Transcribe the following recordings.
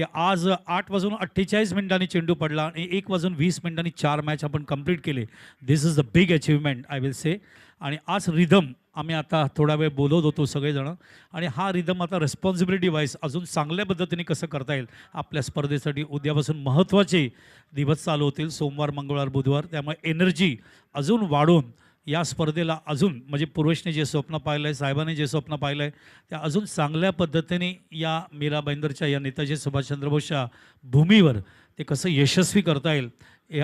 आज 8:48 चेंडू पडला आणि 1:20 4 मॅच आपण कंप्लीट केले. This is the big achievement I will say. आणि आज रिदम आम्ही आता थोडा वेळ बोलत होतो सगळेजण, आणि हा रिदम आता रिस्पॉन्सिबिलिटी वाईज अजून चांगल्या पद्धतीने कसं करता येईल आपल्या स्पर्धेसाठी. उद्यापासून महत्त्वाचे दिवस चालू होतील, सोमवार, मंगळवार, बुधवार. त्यामुळे एनर्जी अजून वाढून या स्पर्धेला अजून म्हणजे पूर्वेशने जे स्वप्न पाहिलं आहे, साहेबांनी जे स्वप्न पाहिलं आहे, त्या अजून चांगल्या पद्धतीने या मीरा भाईंदरच्या या नेताजी सुभाषचंद्र बोसच्या भूमीवर ते कसं यशस्वी करता येईल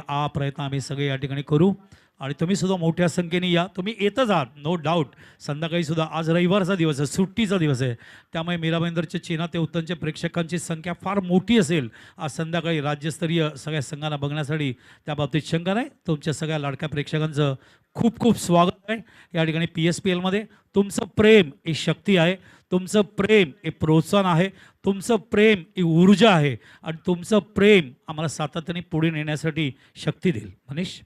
हा प्रयत्न आम्ही सगळे या ठिकाणी करू. आणि तुम्ही सुद्धा मोठ्या संख्येने या. तुम्ही येतच आहात नो डाऊट. संध्याकाळी सुद्धा आज रविवारचा दिवस आहे, सुट्टीचा दिवस आहे, त्यामुळे मीरा भाईंदरच्या चीना ते उत्तनचे प्रेक्षकांची संख्या फार मोठी असेल आज संध्याकाळी राज्यस्तरीय सगळ्या संघांना बघण्यासाठी. त्या बाबतीत शंका नाही. तुमच्या सगळ्या लाडक्या प्रेक्षकांचं खूप खूप स्वागत आहे या ठिकाणी PSPLमध्ये. तुमचं प्रेम ही शक्ती आहे, तुमचं प्रेम हे प्रोत्साहन आहे, तुमचं प्रेम ही ऊर्जा आहे, आणि तुमचं प्रेम आम्हाला सातत्याने पुढे नेण्यासाठी शक्ती देईल. मनीष.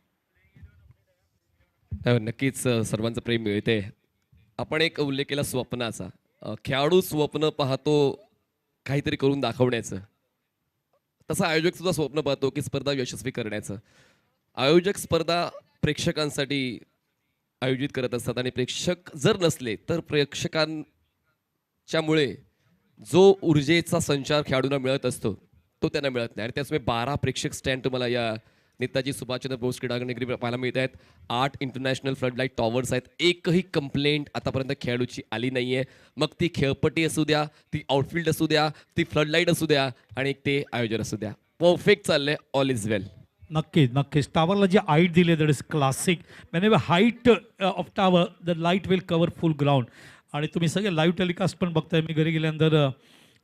नक्कीच सर्वांचं प्रेम मिळते. आपण एक उल्लेख केला स्वप्नाचा. खेळाडू स्वप्न पाहतो काहीतरी करून दाखवण्याचं, तसं आयोजक सुद्धा स्वप्न पाहतो की स्पर्धा यशस्वी करण्याचं. आयोजक स्पर्धा प्रेक्षकांसाठी आयोजित करत असतात, आणि प्रेक्षक जर नसले तर प्रेक्षकांच्यामुळे जो ऊर्जेचा संचार खेळाडूंना मिळत असतो तो त्यांना मिळत नाही. आणि त्याचमुळे 12 प्रेक्षक स्टँड तुम्हाला या नेताजी सुभाषचंद्र बोस क्रीडानगरी पाहायला मिळत आहेत. 8 इंटरनॅशनल फ्लडलाईट टॉवर्स आहेत. एकही कंप्लेंट आतापर्यंत खेळाडूची आली नाही आहे. मग ती खेळपट्टी असू द्या, ती आउटफील्ड असू द्या, ती फ्लडलाईट असू द्या, आणि ते आयोजन असू द्या, परफेक्ट चाललंय. ऑल इज वेल. नक्कीच नक्कीच. टावरला जे हाईट दिले that is classic. Wien height of tower the light will cover full ground. आणि तुम्ही सगळे लाईव्ह टेलिकास्ट पण बघताय. मी घरी गेल्यानंतर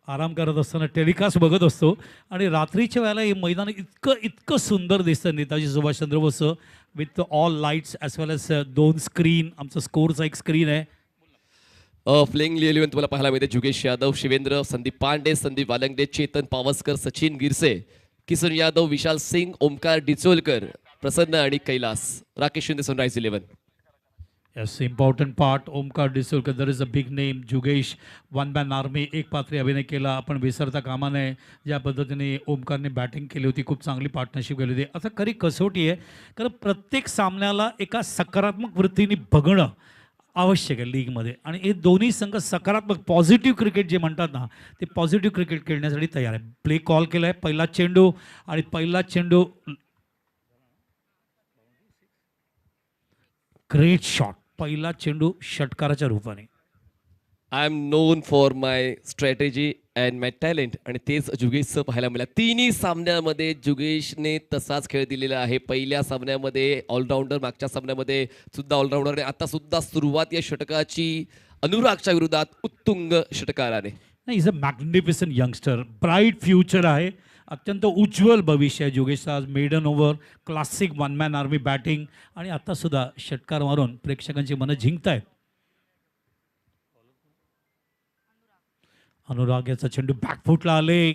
आराम करत असताना टेलिकास्ट बघत असतो, आणि रात्रीच्या वेळेला हे मैदान इतकं सुंदर दिसतं Netaji Subhashchandra Bose with all lights as well as 2 screen. आमचं स्कोरचा एक स्क्रीन आहे. प्लेइंग 11 तुम्हाला पाहायला मिळते. जुगेश यादव, शिवेंद्र, संदीप पांडे, संदीप वालंगडे, चेतन पावसकर, सचिन गिरसे, किसन यादव, विशाल सिंग, ओमकार डिचोलकर, प्रसन्न आणि Kailas. Rakesh Shinde, Sunrise 11. Yes, important part. Omkar Disolkar, there is a big name. जुगेश, वन मॅन आर्मी, एक पात्री अभिनय केला. आपण विसरता कामा नये ज्या पद्धतीने ओमकारने बॅटिंग केली होती, खूप चांगली पार्टनरशिप केली होती. आता खरी कसोटी आहे, कारण प्रत्येक सामन्याला एका सकारात्मक वृत्तीने बघणं आवश्यक आहे लीगमध्ये. आणि हे दोन्ही संघ सकारात्मक पॉझिटिव्ह क्रिकेट जे म्हणतात ना, ते पॉझिटिव्ह क्रिकेट खेळण्यासाठी तयार आहे. प्ले कॉल केला आहे, पहिला चेंडू, आणि पहिला चेंडू ग्रेट शॉट. पहिला चेंडू षटकाराच्या रूपाने. I am known for my strategy and my talent, आणि तेच जुगेशचं पाहायला मिळालं. तिन्ही सामन्यामध्ये जुगेशने तसाच खेळ दिलेला आहे. पहिल्या सामन्यामध्ये ऑलराऊंडर, मागच्या सामन्यामध्ये सुद्धा ऑलराऊंडर, आणि आता सुद्धा सुरुवात या षटकाची अनुरागच्या विरोधात उत्तुंग षटकाराने. नाही, is a magnificent youngster, bright future आहे, अत्यंत उज्ज्वल भविष्य आहे जुगेशचा. आज maiden over, classic one man army batting, आणि आतासुद्धा षटकार मारून प्रेक्षकांची मनं जिंकतायत. अनुराग याचा चेंडू बॅकफुटला आले,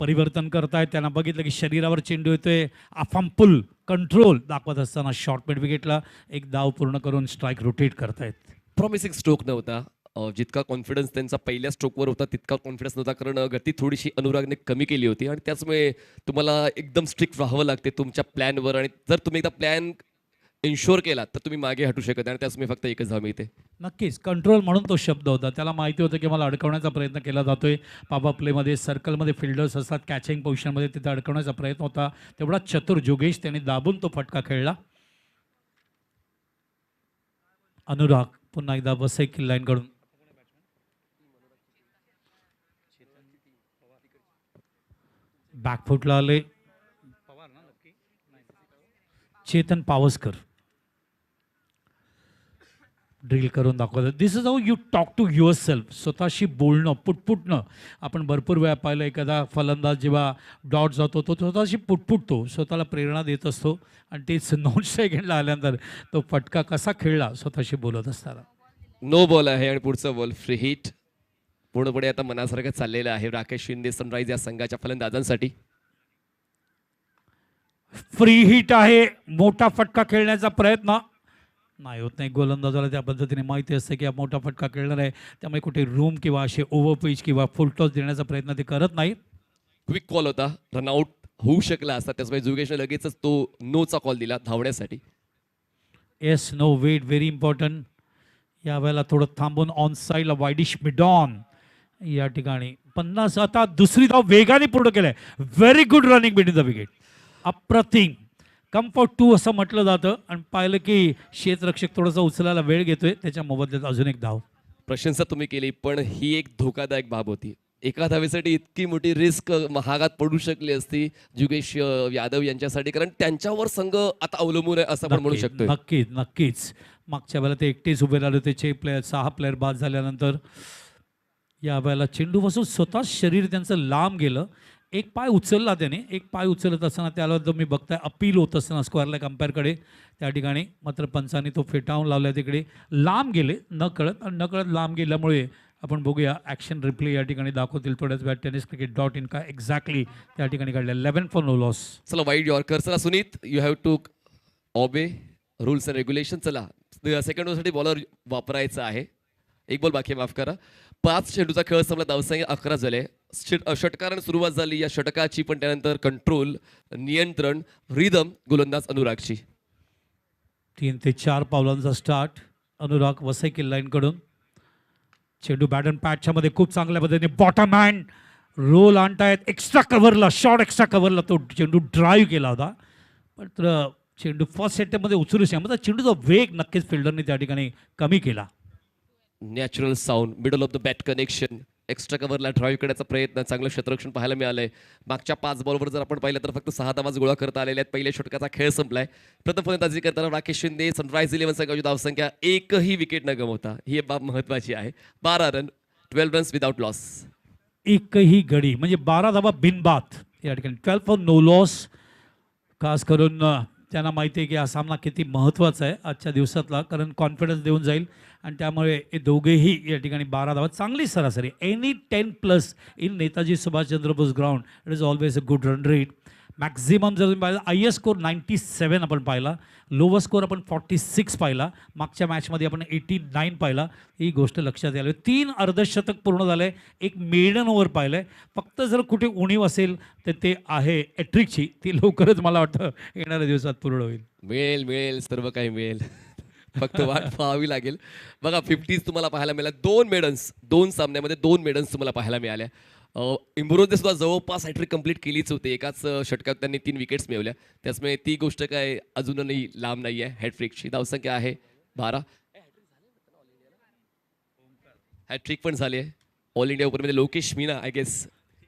परिवर्तन करतायत. त्यांना बघितलं की शरीरावर चेंडू येतोय. आफाम पुल कंट्रोल दाखवत असताना शॉर्ट मिड विकेटला एक धाव पूर्ण करून स्ट्राईक रोटेट करतायत. प्रॉमिसिंग स्ट्रोक नव्हता. जितका कॉन्फिडन्स त्यांचा पहिल्या स्ट्रोकवर होता तितका कॉन्फिडन्स नव्हता, कारण गती थोडीशी अनुरागने कमी केली होती. आणि त्याचमुळे तुम्हाला एकदम स्ट्रिक्ट राहावं लागते तुमच्या प्लॅनवर, आणि जर तुम्ही एकदा प्लॅन इन्शोर केला तर तुम्ही मागे हटू शकत नाही, आणि त्याचमुळे फक्त एकच धाव मिळते. नक्कीच कंट्रोल म्हणून तो शब्द होता. त्याला माहिती होतं की मला अडकवण्याचा प्रयत्न केला जातोय. पापा प्लेमध्ये सर्कलमध्ये फिल्डर्स असतात, कॅचिंग पोझिशनमध्ये, तिथे अडकवण्याचा प्रयत्न होता. तेवढा चतुर जुगेश, त्याने दाबून तो फटका खेळला. अनुराग पुन्हा एकदा वसई लाईन कडून बॅकफुटला आले. चेतन पावसकर ड्रिल करून दाखवतात. This is how you talk to yourself. स्वतःशी बोलणं, पुटपुटणं. आपण भरपूर वेळा पाहिलं, एखादा फलंदाज जेव्हा डॉट जातो तो स्वतःशी पुटपुटतो, स्वतःला प्रेरणा देत असतो, आणि तेच 9 सेकंडला आल्यानंतर तो फटका कसा खेळला स्वतःशी बोलत असताना. नो बॉल आहे, आणि पुढचं बॉल फ्री हिट. पूर्णपणे आता मनासारखं चाललेलं आहे राकेश शिंदे सनराइज या संघाच्या फलंदाजांसाठी. फ्री हिट आहे, मोठा फटका खेळण्याचा प्रयत्न नाही होत नाही. गोलंदाजाला त्या पद्धतीने माहिती असते की हा मोठा फटका खेळणार आहे, त्यामुळे कुठे रूम किंवा असे ओव्हर पिच किंवा फुल टॉस देण्याचा प्रयत्न ते करत नाहीत. क्विक कॉल होता, रनआउट होऊ शकला असता, त्याचमुळे जुगेशने लगेचच तो नोचा कॉल दिला धावण्यासाठी. Yes no wait very important. यावेळेला थोडं थांबून ऑन साईडला वायडिश मिडॉन या ठिकाणी 50. आता दुसरी धाव वेगाने पूर्ण केलंय. Very good running between the wicket. अप्रतिम. कम्फर्ट 2 असं म्हटलं जातं आणि पाहिलं की क्षेत्ररक्षक थोडासा उचलायला वेळ घेतोय, त्याच्या मोबदल्यात अजून एक धाव. प्रशंसा तुम्ही केली, पण ही एक धोकादायक बाब होती. एका धावेसाठी इतकी मोठी रिस्क महागात पडू शकली असती जुगेश यादव यांच्यासाठी, कारण त्यांच्यावर संघ आता अवलंबून आहे असं आपण म्हणू शकतो. नक्कीच नक्कीच. मागच्या वेळेला ते एकटेच उभे राहिले होते. 6 प्लेयर बाद झाल्यानंतर या वेळेला चेंडूपासून स्वतः शरीर त्यांचं लांब गेलं. एक पाय उचलला त्याने. एक पाय उचलत असताना त्याला तुम्ही बघताय अपील होत असताना स्क्वेअरला अंपायरकडे त्या ठिकाणी, मात्र पंचांनी तो फेटाळून लावला. तिकडे लांब गेले न कळत, आणि न कळत लांब गेल्यामुळे आपण बघूया ॲक्शन रिप्ले या ठिकाणी दाखवतील थोड्याच वेळात. टेनिस.cricket.in का एक्झॅक्टली त्या ठिकाणी काढल्या. 11 फॉर नो लॉस. चला वाईड यॉर्कर. चला Sunit, you have to obey rules and regulation. चला सेकंड ओव्हरसाठी बॉलर वापरायचा आहे. एक बॉल बाकी आहे, माफ करा. 5 चेंडूचा खेळ संपला, धावसंख्या 11 झाले. षटकाराने सुरुवात झाली या षटकाची, पण त्यानंतर कंट्रोल, नियंत्रण, रिदम गोलंदाज अनुरागची. 3 ते 4 पावलांचा स्टार्ट अनुराग वसई किल्लाईनकडून. चेंडू बॅट अँड पॅटच्या मध्ये खूप चांगल्या पद्धतीने बॉटम हँड रोल आणतायत. एक्स्ट्रा कव्हरला, शॉर्ट एक्स्ट्रा कव्हरला तो चेंडू ड्राईव्ह केला होता, पण चेंडू फर्स्ट सेटमध्ये उचलू शकतो. चेंडूचा वेग नक्कीच फिल्डरने त्या ठिकाणी कमी केला. Natural sound, middle of the bat connection, extra कव्हरला ड्राईव्ह करण्याचा प्रयत्न, चांगलं क्षेत्ररक्षण पाहायला मिळालंय. मागच्या 5 बॉलवर जर आपण पाहिलं तर फक्त 6 धावाच गोळा करता आलेल्या आहेत. पहिल्या षटकाचा खेळ संपलाय. प्रथम फलंदाजी करताना राकेश शिंदे, सनरायझर्स 11 संघाची धावसंख्या एकही विकेट न गमवता, ही बाब महत्वाची आहे. 12 रन, 12 रन्स विदाउट लॉस. एकही गडी म्हणजे 12 धावा बिनबाद या ठिकाणी. 12 फॉर नो लॉस. खास करून त्यांना माहिती आहे की हा सामना किती महत्त्वाचा आहे आजच्या दिवसातला, कारण कॉन्फिडन्स देऊन जाईल. आणि त्यामुळे हे दोघेही या ठिकाणी 12 धावा, चांगली सरासरी. Any 10+ in Netaji Subhashchandra Bose ground, it is always a good run rate. Maximum जर तुम्ही पाहिलं, हायेस्ट स्कोर 97 आपण पाहिला, लोवर स्कोर आपण 46 पाहिला, मागच्या मॅचमध्ये आपण 89 पाहिला. ही गोष्ट लक्षात यायला. 3 अर्धशतक पूर्ण झाले, एक मेडन ओव्हर पाहिलं. फक्त जर कुठे उणीव असेल तर ते आहे एट्रिकची. ती लवकरच मला वाटतं येणाऱ्या दिवसात पूर्ण होईल. मिळेल मिळेल, सर्व काही मिळेल. फक्त वाट पाहावी लागेल. बघा 50s तुम्हाला पाहायला मिळाल्या. 2 मेडन्स, 2 सामन्यामध्ये 2 मेडन्स तुम्हाला पाहायला मिळाल्या. इम्ब्रोजने सुद्धा जवळपास हॅट्रिक कंप्लीट केलीच होती. एकाच षटकात त्यांनी 3 विकेट्स मिळवल्या. त्याचमुळे ती गोष्ट काय अजूनही लांब नाही आहे. हॅट्रिकची धावसंख्या आहे 12. हॅट्रिक पण झाली आहे. ऑल इंडिया ओपनमध्ये लोकेश मीना आय गेस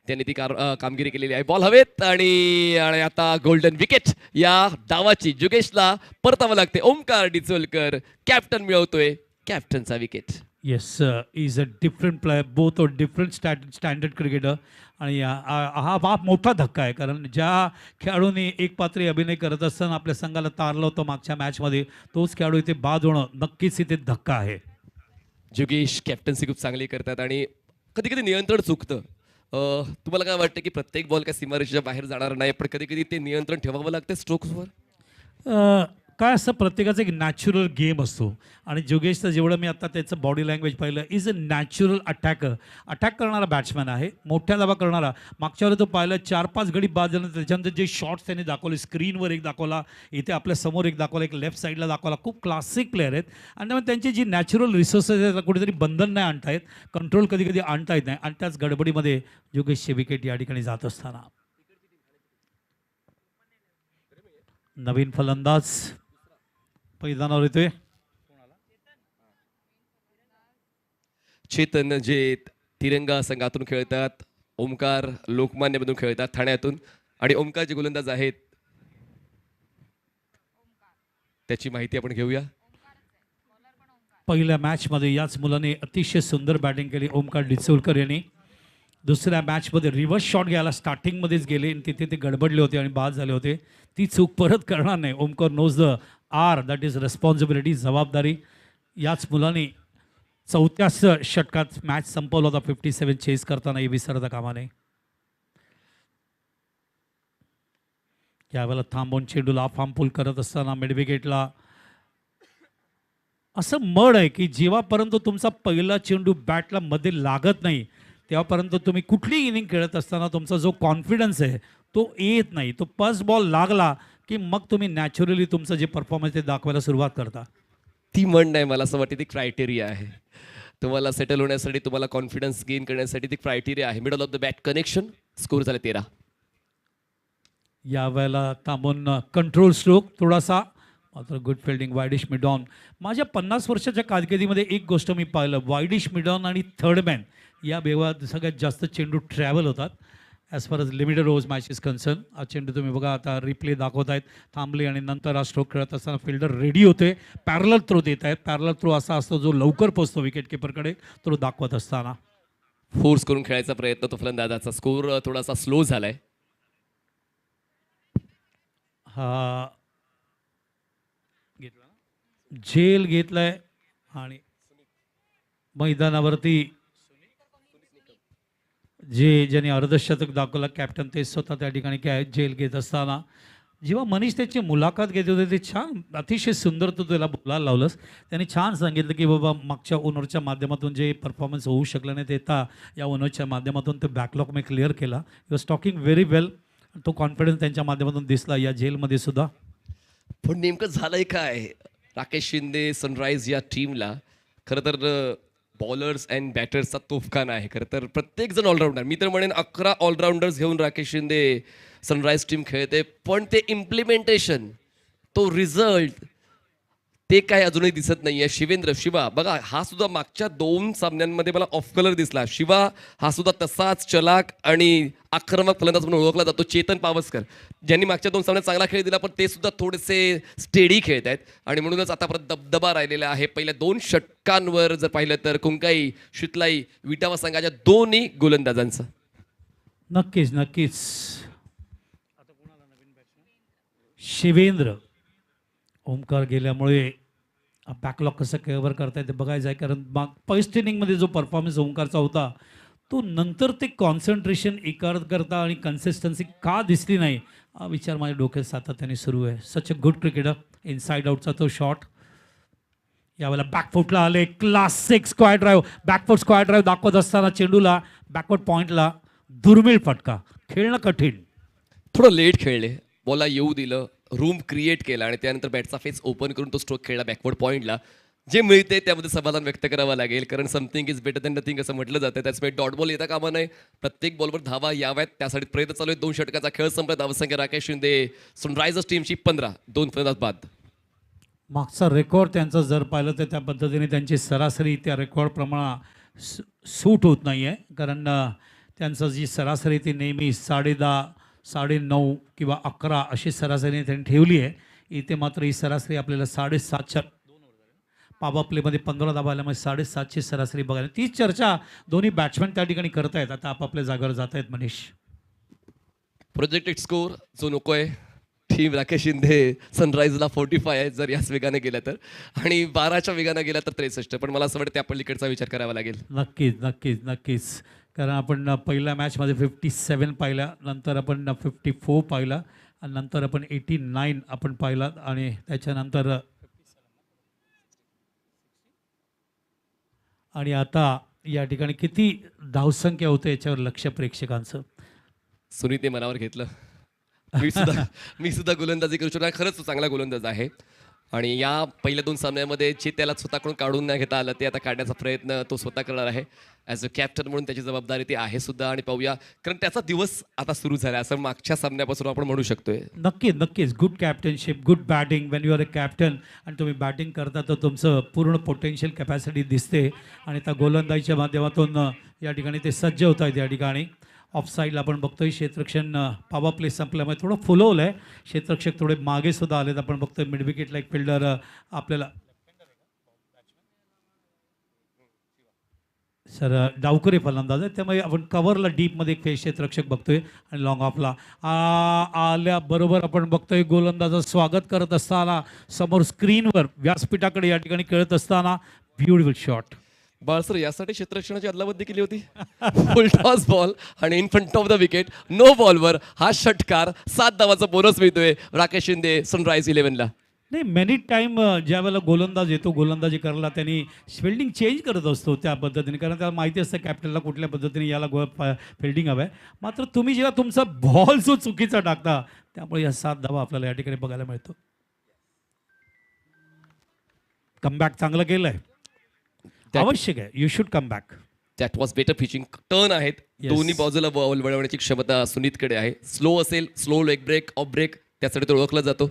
त्यांनी ती कामगिरी केलेली आहे. बॉल हवेत आणि आता गोल्डन विकेट या डावाची जुगेशला परतावं लागते. ओमकार डिचोलकर कॅप्टन मिळवतोय कॅप्टनचा wicket. Yes, is a different player, both are different standard cricketer. आणि हा मोठा धक्का आहे, कारण ज्या खेळाडूंनी एक पात्री अभिनय करत असताना आपल्या संघाला तारलं होतं मागच्या मॅचमध्ये, तोच खेळाडू इथे बाद होणं नक्कीच इथे धक्का आहे. जुगेश कॅप्टन्सी खूप चांगली करतात आणि कधी कधी नियंत्रण चुकतं. तुम्हाला काय वाटतं की प्रत्येक बॉल काय सीमारेषेच्या बाहेर जाणार नाही, पण कधी कधी ते नियंत्रण ठेवावं लागतं स्ट्रोक्सवर? काय असतं, प्रत्येकाचा एक नॅचरल गेम असतो. आणि जोगेशचं जेवढं मी आता त्याचं बॉडी लँग्वेज पाहिलं, is a natural attacker. Attack करणारा बॅट्समॅन आहे, मोठ्या धावा करणारा. मागच्या वेळेला तो पाहिलं 4-5 गडी बाद झाल्यानंतर त्याच्यानंतर जे शॉट्स त्याने दाखवले, स्क्रीनवर एक दाखवला, इथे आपल्या समोर एक दाखवला, एक लेफ्ट साईडला दाखवला. खूप क्लासिक प्लेअर आहेत आणि त्यामुळे त्यांची जी नॅचरल रिसोर्सेस आहेत कुठेतरी बंधन नाही आणता येत, कंट्रोल कधी कधी आणता येत नाही. आणि त्याच गडबडीमध्ये जोगेशचे विकेट या ठिकाणी जात असताना नवीन फलंदाज मैदानावर येतोय. चेतन जे तिरंगा संघातून खेळतात, ओमकार लोकमान्यमधून खेळतात ठाण्यातून, आणि ओमकार जे गोलंदाज आहेत त्याची माहिती आपण घेऊया. पहिल्या मॅचमध्ये याच मुलाने अतिशय सुंदर बॅटिंग केली ओमकार डिचोलकर यांनी. दुसऱ्या मॅचमध्ये रिव्हर्स शॉट घ्यायला स्टार्टिंगमध्येच गेले आणि तिथे ते गडबडले होते आणि बाद झाले होते. ती चूक परत करणार नाही. Omkar knows the art, that is responsibility, जबाबदारी. याच मुलाने 4थ्या षटकात मॅच संपवला होता 57 चेस करताना, हे विसरता कामा नये. यावेळेला थांबवून चेंडूला फार्मफुल करत असताना मिडविकेटला असं मड आहे की जेव्हापर्यंत तुमचा पहिला चेंडू बॅटला मध्ये लागत नाही तेव्हापर्यंत तुम्ही कुठली इनिंग खेळत असताना तुमचा जो कॉन्फिडन्स आहे तो येत नाही. तो फर्स्ट बॉल लागला की मग तुम्ही नॅचरली तुमचं जे परफॉर्मन्स ते दाखवायला सुरुवात करता. ती म्हण नाही, मला असं वाटते ती क्रायटेरिया आहे. तुम्हाला सेटल होण्यासाठी, तुम्हाला कॉन्फिडन्स गेन करण्यासाठी ती क्रायटेरिया आहे. Middle of the bat connection, score झाले 13. यावेळेला थांबून कंट्रोल स्ट्रोक थोडासा, मात्र गुड फिल्डिंग वायडिश मिडॉन. माझ्या 50 वर्षाच्या कारकिर्दीमध्ये एक गोष्ट मी पाहिलं, वायडिश मिडॉन आणि थर्ड मॅन या बेवात सगळ्यात जास्त चेंडू ट्रॅव्हल होतात as far as limited overs match is concern. हा चेंडू तुम्ही बघा आता रिप्ले दाखवत आहेत, थांबले आणि नंतर हा स्ट्रोक खेळत असताना फिल्डर रेडी होते, पॅरलल थ्रो देत आहेत. पॅरलल थ्रो असा असतो जो लवकर पोहोचतो विकेट किपरकडे, तो दाखवत असताना फोर्स करून खेळायचा प्रयत्न तो फलंदाजाचा. स्कोर थोडासा स्लो झालाय. हा झेल घेतलाय आणि मैदानावरती ज्यांनी अर्धशतक दाखवलं कॅप्टन ते स्वतः त्या ठिकाणी काय झेल घेत असताना जेव्हा मनीष त्याची मुलाखत घेत होते ते छान अतिशय सुंदर तू त्याला बोलायला लावलंस. त्यांनी छान सांगितलं की बाबा मागच्या ओनरच्या माध्यमातून जे परफॉर्मन्स होऊ शकलं नाही ते आता या ओनरच्या माध्यमातून ते बॅकलॉग मी क्लिअर केला. यू वॉज टॉकिंग व्हेरी वेल. तो कॉन्फिडन्स त्यांच्या माध्यमातून दिसला या झेलमध्ये सुद्धा. पण नेमकं झालंय काय, राकेश शिंदे सनराईज या टीमला खरं तर बॉलर्स अँड बॅटर्सचा तोफखाना आहे. खरं तर प्रत्येकजण ऑलराऊंडर, मी तर म्हणेन 11 ऑलराऊंडर्स घेऊन राकेश शिंदे सनराईज टीम खेळते. पण ते इम्प्लिमेंटेशन, तो रिझल्ट, ते काय अजूनही दिसत नाही आहे. शिवा बघा, हा सुद्धा मागच्या 2 सामन्यांमध्ये मला ऑफ कलर दिसला. शिवा हा सुद्धा तसाच चलाक आणि आक्रमक फलंदाज म्हणून ओळखला जातो. चेतन पावसकर ज्यांनी मागच्या 2 सामन्यात चांगला खेळ दिला, पण ते सुद्धा थोडेसे स्टेडी खेळत आहेत आणि म्हणूनच आतापर्यंत दबदबा राहिलेला आहे. पहिल्या 2 षटकांवर जर पाहिलं तर कुंकाई, शितलाई, विटावा संघाच्या दोन्ही गोलंदाजांचं. नक्कीच नक्कीच. शिवेंद्र, ओमकार गेल्यामुळे बॅकलॉग कसं कव्हर करताय ते बघायचं आहे. कारण फर्स्ट इनिंगमध्ये जो परफॉर्मन्स ओंकारचा होता तो नंतर ते कॉन्सन्ट्रेशन करता आणि कन्सिस्टन्सी का दिसली नाही हा विचार माझ्या डोक्यात सातत्याने सुरू आहे. सच अ गुड क्रिकेटर. इनसाइड आउटचा तो शॉट यावेळेला बॅकफुटला आले, classic square drive, back foot square drive दाखवत असताना चेंडूला बॅकवर्ड पॉईंटला दुर्मिळ फटका. खेळणं कठीण. थोडं लेट खेळले, बॉलला येऊ दिलं, रूम क्रिएट केला आणि त्यानंतर बॅटचा फेस ओपन करून तो स्ट्रोक खेळला बॅकवर्ड पॉईंटला. जे मिळते त्यामध्ये समाधान व्यक्त करावं लागेल, कारण something is better than nothing असं म्हटलं जातं. त्याचमुळे डॉट बॉल येता कामा नये, प्रत्येक बॉलवर धावा याव्यात, त्यासाठी प्रयत्न चालू आहे. 2 षटकाचा खेळ संपला. धावसंख्या राकेश शिंदे सनरायझर्स टीमची 15, 2 फलंदाज बाद. मागचा रेकॉर्ड त्यांचा जर पाहिलं तर त्या पद्धतीने त्यांची सरासरी त्या रेकॉर्डप्रमाणे सूट होत नाही आहे. कारण त्यांचं जी सरासरी ती नेहमी 10.5, 9.5 किंवा 11 अशी सरासरी त्यांनी ठेवली आहे. इथे मात्र ही सरासरी आपल्याला 7.5च्या पावर प्लेमध्ये 15 धावा आल्यामुळे 7.5ची सरासरी बघायला. तीच चर्चा दोन्ही बॅट्समॅन त्या ठिकाणी करत आहेत. आता आपापल्या जागेवर जात आहेत मनीष. प्रोजेक्टेड स्कोर जो नको आहे, टीम राकेश शिंदे सनराईजला 45 आहे जर याच वेगाने गेला तर, आणि 12च्या वेगाने गेला तर 63. पण मला असं वाटतं त्या पलीकडचा विचार करावा लागेल. नक्कीच नक्कीच नक्कीच. कारण आपण पहिल्या मॅचमध्ये 57 पाहिला, नंतर आपण 54 पाहिला आणि नंतर आपण 89 आपण पाहिला आणि त्याच्यानंतर आणि आता या ठिकाणी किती धावसंख्या होते याच्यावर लक्ष प्रेक्षकांचं. सुनीतने मनावर घेतलं. मी सुद्धा गोलंदाजी करू शकतो. खरंच तो चांगला गोलंदाज आहे आणि या पहिल्या 2 सामन्यामध्ये जे त्याला स्वतःकडून काढून नाही घेता आलं ते आता काढण्याचा प्रयत्न तो स्वतः करणार आहे. ॲज अ कॅप्टन म्हणून त्याची जबाबदारी ती आहे सुद्धा. आणि पाहूया, कारण त्याचा दिवस आता सुरू झाला असं मागच्या सामन्यापासून आपण म्हणू शकतोय. नक्कीच नक्कीच. Good captainship, good batting. Wien you are a captain आणि तुम्ही बॅटिंग करता तर तुमचं पूर्ण पोटेन्शियल कॅपॅसिटी दिसते आणि त्या गोलंदाजीच्या माध्यमातून या ठिकाणी ते सज्ज होत आहेत. या ठिकाणी ऑफ साईडला आपण बघतोय क्षेत्ररक्षण पॉवर प्ले संपल्यामुळे थोडं फुलवलं आहे. क्षेत्ररक्षक थोडे मागे सुद्धा आलेत. आपण बघतोय मिड विकेटला एक फिल्डर आपल्याला सर डावकरे फलंदाज आहे, त्यामुळे आपण कव्हरला डीपमध्ये एक क्षेत्ररक्षक बघतोय आणि लॉंग ऑफला आल्याबरोबर आपण बघतोय गोलंदाजाचं स्वागत करत असताना समोर स्क्रीनवर व्यासपीठाकडे या ठिकाणी खेळत असताना ब्युटिफुल शॉट. बाळसर यासाठी क्षेत्ररक्षणाची अदलाबद्दी केली होती. फुल टॉस बॉल आणि in front of the wicket, no बॉलवर हा षटकार, 7 धावाचा बोनस मिळतोय राकेश शिंदे सनराईज 11ला. नाही मेनी टाईम ज्या वेळेला गोलंदाज येतो गोलंदाजी करायला त्यांनी फिल्डिंग चेंज करत असतो त्या पद्धतीने, कारण त्याला माहिती असतं कॅप्टनला कुठल्या पद्धतीने याला फिल्डिंग हवं आहे. मात्र तुम्ही जेव्हा तुमचा बॉल जो चुकीचा टाकता त्यामुळे या 7 धावा आपल्याला या ठिकाणी बघायला मिळतो. कमबॅक चांगलं केलं आहे, आवश्यक आहे. You should come back. That was better pitching. Turn आहेत, Yes. दोन्ही बाजूला बॉल वळवण्याची क्षमता सुनीतकडे आहे. स्लो असेल, slow leg break, off break, त्यासाठी तो ओळखला जातो.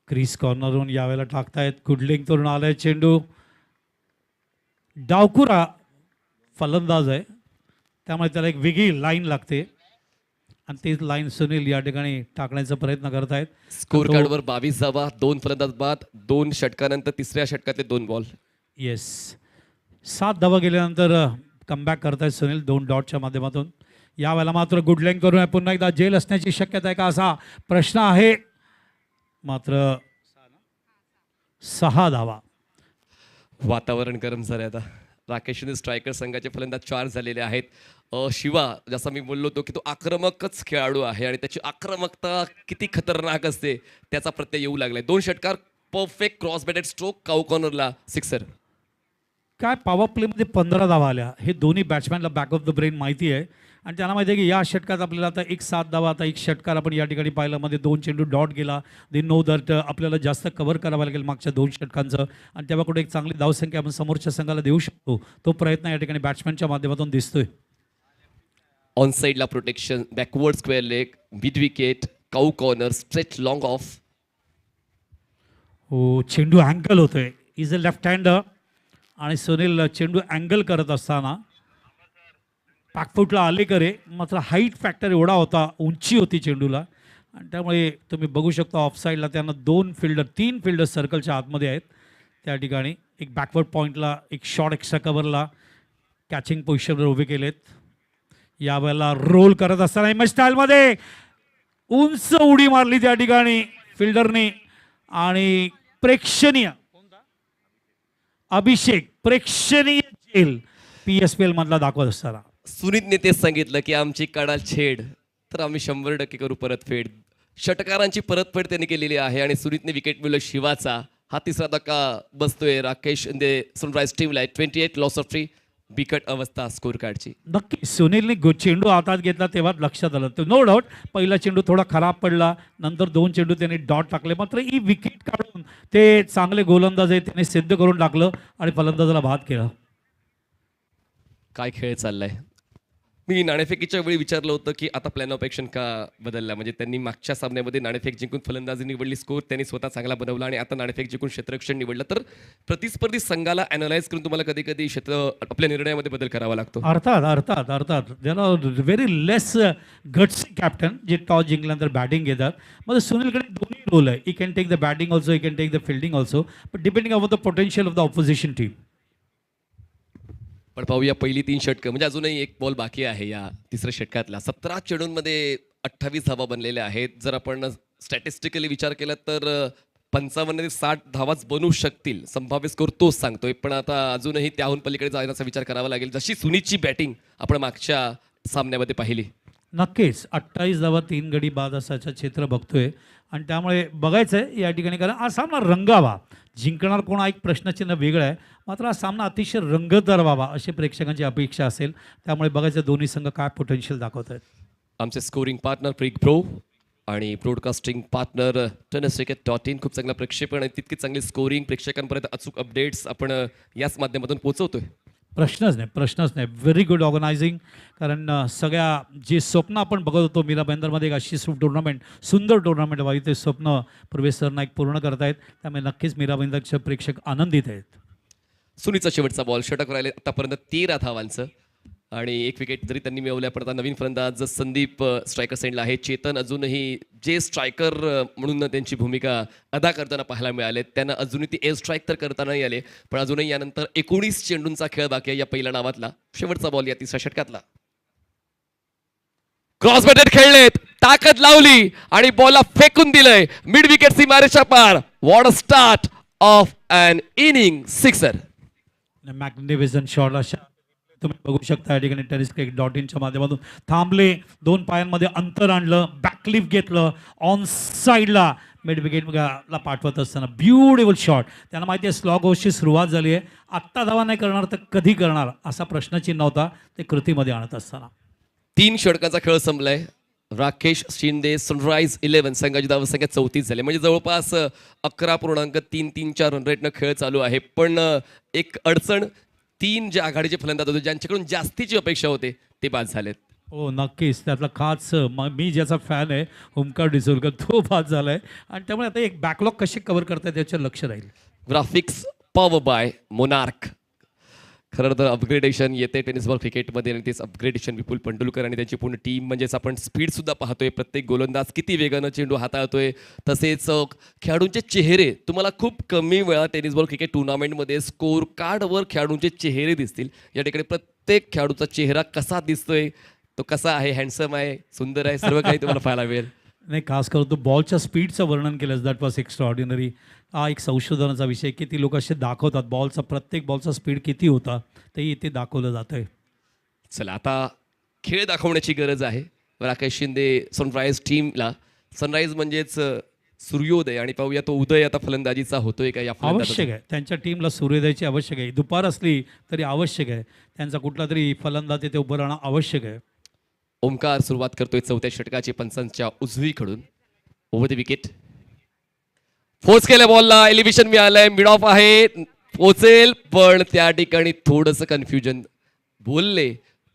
क्रीज कॉर्नरवरून यावेळेला टाकतायत. गुडलिंग तरुण आलाय चेंडू. डावकुरा फलंदाज आहे त्यामुळे त्याला एक वेगळी लाईन लागते आणि ती लाईन सुनील या ठिकाणी टाकण्याचा प्रयत्न करतायत. स्कोर कार्डवर 22 धावा, 2 फलंदाज बाद, 2 षटकानंतर तिसऱ्या षटकातले 2 बॉल. येस, 7 धावा गेल्यानंतर कमबॅक करतायत सुनील 2 डॉटच्या माध्यमातून. यावेळेला मात्र गुडलिंग करून पुन्हा एकदा जेल असण्याची शक्यता आहे का असा प्रश्न आहे. मात्र 6 धावा. वातावरण गरम झालं आता. राकेशने स्ट्रायकर संघाचे फलंदाज 4 झालेले आहेत. शिवा, जसं मी बोललो होतो की तो आक्रमकच खेळाडू आहे आणि त्याची आक्रमकता किती खतरनाक असते त्याचा प्रत्यय येऊ लागलाय. 2 षटकार, परफेक्ट क्रॉस बॅटेड स्ट्रोक, काऊ कॉर्नरला सिक्सर. काय पॉवर प्लेमध्ये 15 धावा आल्या. हे दोन्ही बॅट्समॅनला बॅक ऑफ द ब्रेन माहिती आहे आणि त्यांना माहिती आहे की या षटकात आपल्याला आता एक 7 धावा, आता एक षटकार आपण या ठिकाणी पाहिलं, मध्ये 2 चेंडू डॉट गेला. दे नो दॅट आपल्याला जास्त कव्हर करावं लागेल मागच्या 2 षटकांचं आणि तेव्हा एक चांगली धावसंख्या आपण समोरच्या संघाला देऊ शकतो. तो प्रयत्न या ठिकाणी बॅट्समॅनच्या माध्यमातून दिसतोय. ऑन साईडला protection, backward square leg, mid wicket, cow corner, stretch long off. हो, चेंडू अँगल होतोय. इज अ लेफ्ट हँडर आणि सुनील चेंडू अँगल करत असताना बॅकफुटला आले करे, मात्र हाईट फॅक्टर एवढा होता, उंची होती चेंडूला आणि त्यामुळे तुम्ही बघू शकता ऑफ साईडला त्यांना 2 फिल्डर 3 फिल्डर सर्कलच्या आतमध्ये आहेत. त्या ठिकाणी एक बॅकवर्ड पॉईंटला, एक शॉर्ट एक्स्ट्रा कव्हरला कॅचिंग पोझिशनवर उभे केलेत. यावेळेला रोल करत असताना एम एस स्टाईलमध्ये उंच उडी मारली त्या ठिकाणी फिल्डरने आणि प्रेक्षणीय अभिषेक, प्रेक्षणीय झेल PSPL मधला दाखवत असताना. सुनीतने तेच सांगितलं की आमची कडाल छेड तर आम्ही 100% करू परतफेड. षटकारांची परतफेड त्यांनी केलेली आहे आणि सुनीतने विकेट मिळवलं शिवाचा. हा तिसरा धक्का बसतोय राकेश सनराइज टीमला. 28 लॉस ऑफ 3, बिकट अवस्था स्कोर कार्डची. नक्की सुनीलने चेंडू हातात घेतला तेव्हा लक्षात आलं. नो डाऊट पहिला चेंडू थोडा खराब पडला, नंतर 2 चेंडू त्यांनी डॉट टाकले, मात्र ही विकेट काढून ते चांगले गोलंदाज आहेत त्यांनी सिद्ध करून टाकलं आणि फलंदाजाला बाद केला. काय खेळ चाललाय. मी नाणेफेकीच्या वेळी विचारलं होतं की आता प्लॅन ऑफ ॲक्शन का बदलला. म्हणजे त्यांनी मागच्या सामन्यामध्ये नाणेफेक जिंकून फलंदाजी निवडली, स्कोर त्यांनी स्वतः चांगला बनवला आणि आता नाणेफेक जिंकून क्षेत्ररक्षण निवडलं. तर प्रतिस्पर्धी संघाला अॅनालाइज करून तुम्हाला कधी कधी आपल्या निर्णयामध्ये बदल करावा लागतो. अर्थात अर्थात अर्थात त्याला व्हेरी लेस गट्स कॅप्टन जे टॉस जिंकल्यानंतर बॅटिंग घेतात. मग सुनीलकडे दोन्ही रोल आहे. He can take the batting also, he can take the fielding also, but depending on the potential of the opposition team. पण पाहूया पहिली 3 षटकं, म्हणजे अजूनही एक बॉल बाकी आहे या तिसऱ्या षटकातला. 17 चेंडूंमध्ये 28 धावा बनलेल्या आहेत. जर आपण स्टॅटिस्टिकली विचार केला तर 55 ते 60 धावाच बनवू शकतील. संभाव्य स्कोर तोच सांगतोय, पण आता अजूनही त्याहून पलीकडे जाण्याचा विचार करावा लागेल. जशी सुनीतची बॅटिंग आपण मागच्या सामन्यामध्ये पाहिली. नक्कीच 28 धावा 3 गडी बाद असायचं चित्र बघतोय आणि त्यामुळे बघायचं आहे या ठिकाणी, कारण हा सामना रंगावा. जिंकणार कोण हा एक प्रश्नचिन्ह वेगळं आहे, मात्र हा सामना अतिशय रंगतदार व्हावा अशी प्रेक्षकांची अपेक्षा असेल. त्यामुळे बघायचं दोन्ही संघ काय पोटेन्शियल दाखवत आहेत. आमचे स्कोरिंग पार्टनर प्रिक प्रो आणि ब्रॉडकास्टिंग पार्टनर tenniscricket.in. खूप चांगलं प्रक्षेपण आणि तितकी चांगली स्कोरिंग, प्रेक्षकांपर्यंत अचूक अपडेट्स आपण याच माध्यमातून पोहोचवतोय. प्रश्नच नाही. Very good organising. कारण सगळ्या जे स्वप्न आपण बघत होतो मीरा भाईंदरमध्ये एक अशी टुर्नामेंट, सुंदर टुर्नामेंट व्हावी, ते स्वप्न प्रवेश सरनाईक पूर्ण करतायत. त्यामुळे नक्कीच मीरा भाईंदरचे प्रेक्षक आनंदित आहेत. सुनीचा शेवटचा बॉल. षटक राहिले आतापर्यंत 13 धावांचं आणि 1 विकेट जरी त्यांनी मिळवल्या, पण आता नवीन फलंदाज संदीप स्ट्रायकर सेंडला आहे. चेतन अजूनही जे स्ट्रायकर म्हणून त्यांची भूमिका अदा करताना पाहायला मिळाले. त्यांना अजूनही ती एअर स्ट्राईक तर करता नाही आले, पण अजूनही यानंतर 19 चेंडूंचा खेळ बाकी आहे या पहिल्या डावातला. शेवटचा बॉल या तिसऱ्या षटकातला. क्रॉस बॅटेड खेळलेत, ताकद लावली आणि बॉलला फेकून दिलंय मिड विकेट सीमारेषा पार. What a start of an inning, sixer. Magnificent shot अशा तुम्ही बघू शकता या ठिकाणी tenniscricket.in च्या माध्यमातून थांबले, 2 पायांमध्ये अंतर आणलं, बॅकलिफ घेतलं, ऑन साईडला मिड विकेटला पाठवत असताना ब्युटिफुल शॉट. त्यांना माहिती आहे स्लॉग ओव्हरची सुरुवात झाली आहे, आत्ता धावा नाही करणार तर कधी करणार असा प्रश्नचिन्ह होता ते कृतीमध्ये आणत असताना. 3 षटकांचा खेळ संपलाय. राकेश शिंदे सनराइज 11 संघाची धावसंख्या 34 झाली, म्हणजे जवळपास 11.334 रन रेटनं खेळ चालू आहे. पण एक अडचण, 3 जे आघाडीचे फलंदाज होते ज्यांच्याकडून जास्तीची अपेक्षा होते ते बाद झालेत. हो नक्कीच, त्यातला खास मी ज्याचा फॅन आहे ओमकार डिसोलकर तो बाद झाला आहे आणि त्यामुळे आता एक बॅकलॉग कसे कव्हर करतात याच्यावर लक्ष राहील. Graphics power bye monarch. खरं तर अपग्रेडेशन येते टेनिस बॉल क्रिकेटमध्ये आणि तेच अपग्रेडेशन विपुल पंडुलकर आणि त्यांची पूर्ण टीम. म्हणजेच आपण स्पीडसुद्धा पाहतोय, प्रत्येक गोलंदाज किती वेगानं चेंडू हाताळतोय. तसेच खेळाडूंचे चेहरे तुम्हाला खूप कमी वेळा टेनिस बॉल क्रिकेट टुर्नामेंटमध्ये स्कोर कार्डवर खेळाडूंचे चेहरे दिसतील. या ठिकाणी प्रत्येक खेळाडूचा चेहरा कसा दिसतोय, तो कसा आहे, हँडसम आहे, सुंदर आहे, सर्व काही तुम्हाला पाहायला मिळेल. नाही खास करून तो बॉलच्या स्पीडचं वर्णन केलंस, दॅट वॉज एक्स्ट्रा ऑर्डिनरी. हा एक संशोधनाचा विषय, किती लोक असे दाखवतात बॉलचा, प्रत्येक बॉलचा स्पीड किती होता ते इथे दाखवलं जातं आहे. चला आता खेळ दाखवण्याची गरज आहे. राकेश शिंदे सनराइज टीमला, सनराइज म्हणजेच सूर्योदय, आणि पाहूया तो उदय आता फलंदाजीचा होतोय का या आवश्यक आहे त्यांच्या टीमला सूर्योदयाची आवश्यक आहे. दुपार असली तरी आवश्यक आहे, त्यांचा कुठला तरी फलंदाज तिथे उभं राहणं आवश्यक आहे. ओमकार सुरुवात करतोय 4थ्या षटकाची पंचांच्या उजवीकडून. ओव्हर द विकेट, फोर्स केल्या बॉलला, एलिव्हेशन मिळालंय, मिड ऑफ आहे, पोचेल, पण त्या ठिकाणी थोडंसं कन्फ्युजन. बोलले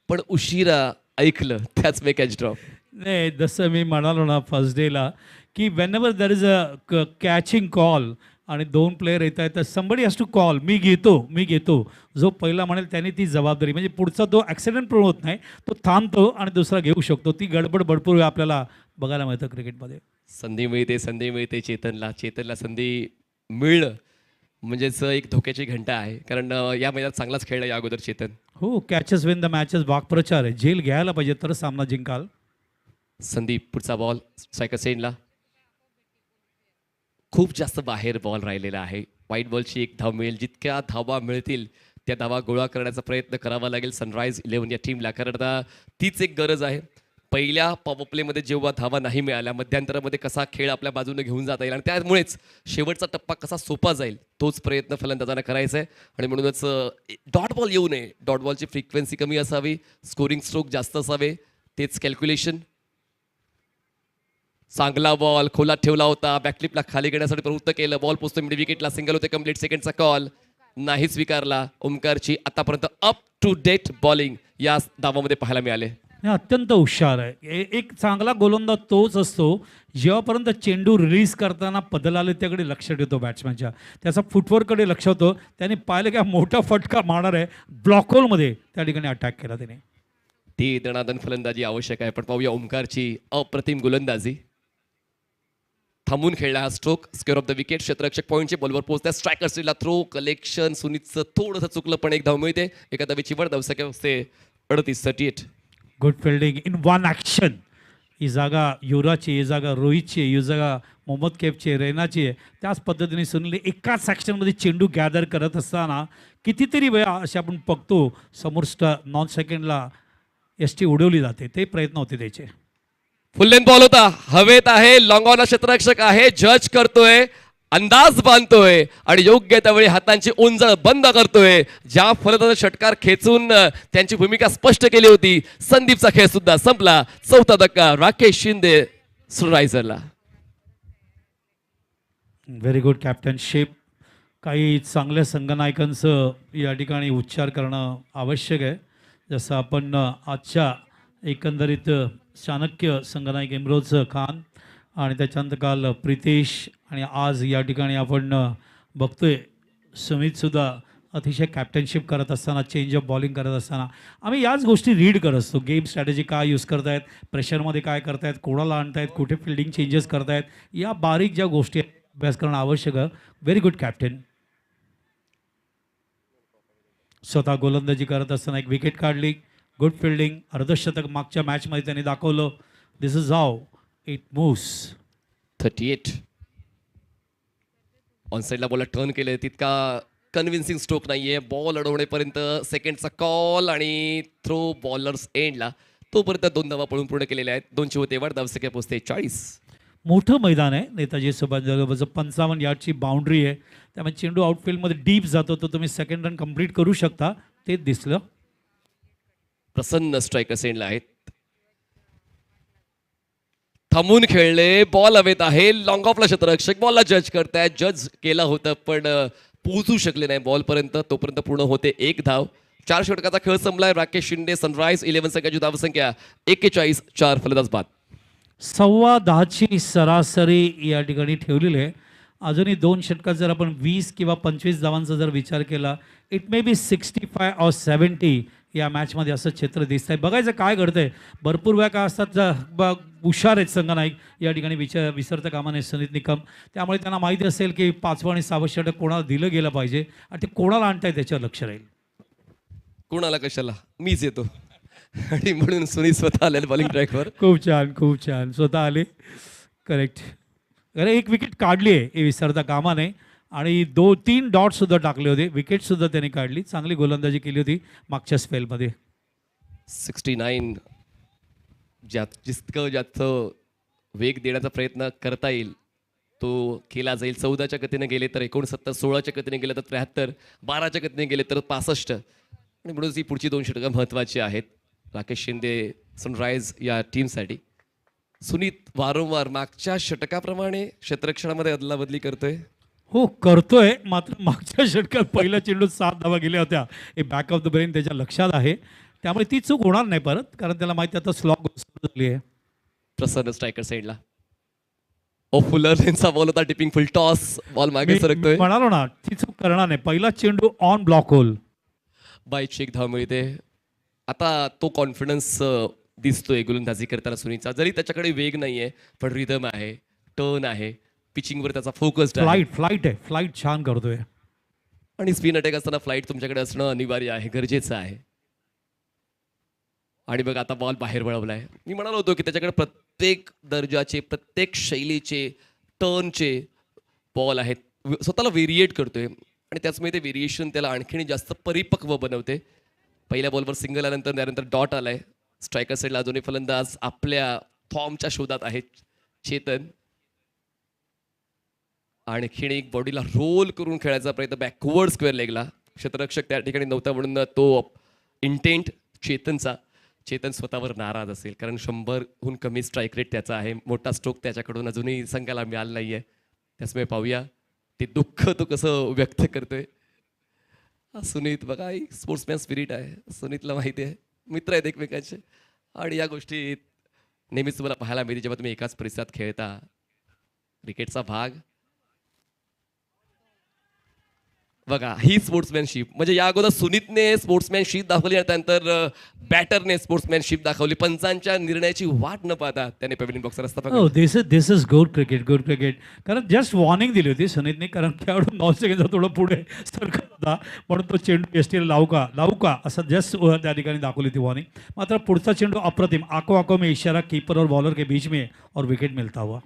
पण उशिरा ऐकलं, त्याच मे कॅच ड्रॉप. नाही जसं मी म्हणालो ना फर्स्ट डेला की वेन एव्हर दर इज अ कॅचिंग कॉल आणि 2 प्लेयर येत आहेत तर समबडी हॅज टू कॉल, मी घेतो. जो पहिला म्हणेल त्याने ती जबाबदारी, म्हणजे पुढचा तो ॲक्सिडेंट पण होत नाही, तो थांबतो आणि दुसरा घेऊ शकतो. ती गडबड भरपूर वेळा आपल्याला बघायला मिळतं क्रिकेटमध्ये. संधी मिळते चेतनला संधी मिळणं म्हणजेच एक धोक्याची घंटा आहे, कारण या मैदानात चांगलाच खेळला या अगोदर चेतन. हो, कॅचेस विन द मॅचेस वाक्प्रचार आहे, जेल घ्यायला पाहिजे तरच सामना जिंकाल. संदीप पुढचा बॉल स्ट्रायकर सेनला, खूप जास्त बाहेर बॉल राहिलेला आहे. व्हाईट बॉलची 1 धाव मिळेल, जितक्या धावा मिळतील त्या धावा गोळा करण्याचा प्रयत्न करावा लागेल सनराइज 11 या टीमला, कारण आता तीच एक गरज आहे. पहिल्या पॉवर प्लेमध्ये जेव्हा धावा नाही मिळाल्या, मध्यंतरामध्ये कसा खेळ आपल्या बाजूने घेऊन जाता येईल आणि त्यामुळेच शेवटचा टप्पा कसा सोपा जाईल तोच प्रयत्न फलंदाजांना करायचा आहे. आणि म्हणूनच डॉट बॉल येऊ नये, डॉट बॉलची फ्रिक्वेन्सी कमी असावी, स्कोरिंग स्ट्रोक जास्त असावे, तेच कॅल्क्युलेशन. चांगला बॉल खोलात ठेवला होता, बॅकफ्लिपला खाली घेण्यासाठी प्रवृत्त केलं, बॉल पोचतो मिड विकेटला, सिंगल होते कंप्लीट. सेकंडचा कॉल नाही स्वीकारला. ओमकारची आतापर्यंत अप टू डेट बॉलिंग या धावामध्ये पाहायला मिळाले. अत्यंत हुशार आहे. एक चांगला गोलंदाज तोच असतो जेव्हापर्यंत चेंडू रिलीज करताना पदलाले त्याकडे लक्ष ठेवतो बॅट्समॅनच्या, त्याचा फुटवर्ककडे लक्ष होतं. त्याने पाहिलं की मोठा फटका मारणार आहे, ब्लॉक होलमध्ये त्या ठिकाणी अटॅक केला त्याने. ती दणादण फलंदाजी आवश्यक आहे, पण पाहूया ओमकारची अप्रतिम गोलंदाजी. थांबून खेळला हा stroke, square off the wicket, क्षेत्ररक्षक पॉईंटचे बॉलवर पोहोचत्या. स्ट्रायकर स्ट्रीटला थ्रो, कलेक्शन सुनीतचं थोडंसं चुकलं पण 1 धाव मिळते. एका धावेची वर धावसंख्या असते 38. Good fielding in one action. ही जागा युवराजची, ही जागा रोहितची आहे, ही जागा मोहम्मद कैफची आहे, रैनाची आहे. त्याच पद्धतीने सुनील एकाच ॲक्शनमध्ये चेंडू गॅदर करत असताना कितीतरी वेळा असे आपण बघतो समोर नॉन सेकंडला एसटी उडवली जाते, ते प्रयत्न होते त्याचे. फुल लेंथ बॉल होता, हवेत आहे, लॉंग ऑन क्षेत्ररक्षक आहे, जज करतोय, अंदाज बांधतोय आणि योग्य त्यावेळी हातांची उंजळ बंद करतोय. ज्या फलंदाज षटकार खेचून त्यांची भूमिका स्पष्ट केली होती, संदीपचा खेळ सुद्धा संपला. 4था धक्का राकेश शिंदे सनरायझरला. Very good captainship. काही चांगल्या संघनायकांचं या ठिकाणी उच्चार करणं आवश्यक आहे. जसं आपण आजच्या एकंदरीत चाणक्य संघनायक इम्रोज खान आणि त्याच्यानंतर काल प्रितेश आणि आज या ठिकाणी आपण बघतोय सुमितसुद्धा अतिशय कॅप्टनशिप करत असताना, चेंज ऑफ बॉलिंग करत असताना आम्ही याच गोष्टी रीड करत असतो. गेम स्ट्रॅटेजी काय यूज करतायत, प्रेशरमध्ये काय करतायत, कोणाला आणतायत, कुठे फिल्डिंग चेंजेस करतायत, या बारीक ज्या गोष्टी अभ्यास करणं आवश्यक आहे. Very good captain. स्वतः गोलंदाजी करत असताना 1 विकेट काढली. गुड फिल्डिंग, अर्धशतक मागच्या मॅचमध्ये त्यांनी दाखवलं. This is how it moves. 38. On साईडला बॉलला टर्न केले, तितका कन्व्हिन्सिंग स्ट्रोक नाहीये. बॉल अडवण्यापर्यंत सेकंडचा कॉल आणि थ्रो बॉलर्स एंडला. तोपर्यंत 2 धावा पळून पूर्ण केलेल्या आहेत. 2 होते वर धावसंख्या पोहोचते 40. मोठं मैदान आहे नेताजी सुभाष जवळजवळ 55 यार्डची बाउंड्री आहे, त्यामुळे चेंडू आउटफील्डमध्ये डीप जातो, तर तुम्ही सेकंड रन कंप्लीट करू शकता, ते दिसलं. प्रसन्न स्ट्रायकर सेंडला आहेत. थांबून खेळले, बॉल हवेत आहे, लॉंग ऑफला क्षेत्ररक्षक बॉलला जज करतायत. जज केला होता पण पोहोचू शकले नाही बॉलपर्यंत. तोपर्यंत पूर्ण होते 1 धाव. 4 षटकाचा खेळ संपलाय. राकेश शिंदे सनराइज 11 संघाची धावसंख्या 41, 4 फलंदाज बाद. 10:15ची सरासरी या ठिकाणी ठेवलेली आहे. अजूनही 2 षटकात जर आपण 20 किंवा 25 धावांचा जर विचार केला, इट मे बी 65 और 70 या मॅचमध्ये असं चित्र दिसतंय. बघायचं काय घडतंय. भरपूर वेळा काय असतात हुशार आहेत संघनायक या ठिकाणी विसरता कामा नये सुनीत निकम. त्यामुळे त्यांना माहिती असेल की 5वं आणि 6वं षटक कोणाला दिलं गेलं पाहिजे आणि ते कोणाला आणताय त्याच्यावर लक्ष राहील. कोणाला कशाला, मीच येतो आणि म्हणून सुनील स्वतः आलेले बॉलिंग ट्रॅकवर. खूप छान, खूप छान. स्वतः आले. करेक्ट. अरे एक विकेट काढली आहे हे विसरता कामा नये आणि 2-3 डॉटसुद्धा टाकले होते. विकेटसुद्धा त्यांनी काढली. चांगली गोलंदाजी केली होती मागच्या स्पेलमध्ये. 69 जितकं जास्त वेग देण्याचा प्रयत्न करता येईल तो केला जाईल. 14च्या गतीने गेले तर 69, 16च्या गतीने गेले तर 73, 12च्या गतीने गेले तर 65. आणि म्हणूनच ही पुढची 2 षटकं महत्त्वाची आहेत राकेश शिंदे सनराइज या टीमसाठी. सुनीत वारंवार मागच्या षटकाप्रमाणे क्षेत्ररक्षणामध्ये अदलाबदली करतोय. हो करतोय, मात्र मागच्या षटकात पहिल्या चेंडूत 7 धावा गेल्या होत्या. हे बॅक ऑफ द ब्रेन त्याच्या लक्षात आहे. त्यामुळे ती चूक होणार नाही परत, कारण त्याला माहिती आता स्लॉग झाली आहे. प्रसन्न स्ट्रायकर साईडला. ओ फुलर यांचा बॉल होता टिपिंग फुल टॉस. बॉल मागे सरकतोय. म्हणालो ना ती चूक करणार नाही. पहिला चेंडू ऑन ब्लॉक होल. बाईची एक धाव मिळते. आता तो कॉन्फिडन्स दिसतोय गोलंदाजी करताना सुनीचा. जरी त्याच्याकडे वेग नाहीये पण रिदम आहे, टर्न आहे, पिचिंगवर त्याचा फोकस आहे. फ्लाईट छान करतोय. आणि स्पिन अटॅक असताना फ्लाईट तुमच्याकडे असणं अनिवार्य आहे, गरजेचं आहे. आणि बघ आता बॉल बाहेर वळवलाय. मी म्हणालो होतो की त्याच्याकडे प्रत्येक दर्जाचे, प्रत्येक शैलीचे, टर्नचे बॉल आहेत. स्वतःला व्हेरिएट करतोय आणि त्याचमुळे ते व्हेरिएशन त्याला आणखीन जास्त परिपक्व बनवते. पहिल्या बॉलवर सिंगल आल्यानंतर त्यानंतर डॉट आलाय. स्ट्रायकर साईडला दोन्ही फलंदाज आपल्या फॉर्मच्या शोधात आहेत. चेतन आणखीन एक बॉडीला रोल करून खेळायचा प्रयत्न बॅकवर्ड स्क्वेअर लेगला. क्षेत्ररक्षक त्या ठिकाणी नव्हता म्हणून तो इंटेंट चेतनचा. चेतन स्वतःवर नाराज असेल कारण 100हून कमी स्ट्राईक रेट त्याचा आहे. मोठा स्ट्रोक त्याच्याकडून अजूनही संघाला मिळाला नाहीये. त्याचमुळे पाहूया ते दुःख तो कसं व्यक्त करतोय. सुनीत बघा, स्पोर्ट्समॅन स्पिरिट आहे. सुनीतला माहिती आहे मित्र आहेत एकमेकांचे आणि या गोष्टी नेहमीच तुम्हाला पाहायला मिळते जेव्हा तुम्ही एकाच परिसरात खेळता. क्रिकेटचा भाग बघा, ही स्पोर्ट्समॅनशिप म्हणजे या अगोदर सुनीतने स्पोर्ट्समॅनशिप दाखवली आणि त्यानंतर बॅटरने स्पोर्ट्समॅनशिप दाखवली. पंचांच्या निर्णयाची वाट न पाहता त्याने पॅव्हिलियन बॉक्स रस्ता पकडला. दिस इज गुड क्रिकेट. कारण जस्ट वॉर्निंग दिली होती सुनीतने, कारण खेळाडू 9 सेकंडचा थोडं पुढे सरकत होता म्हणून तो चेंडू एसटीला लावू का असं जस्ट त्या ठिकाणी दाखवली होती वॉर्निंग. मात्र पुढचा चेंडू अप्रतिम. आको में इशारा कीपर और बॉलर के बीच में और विकेट मिलता हुआ.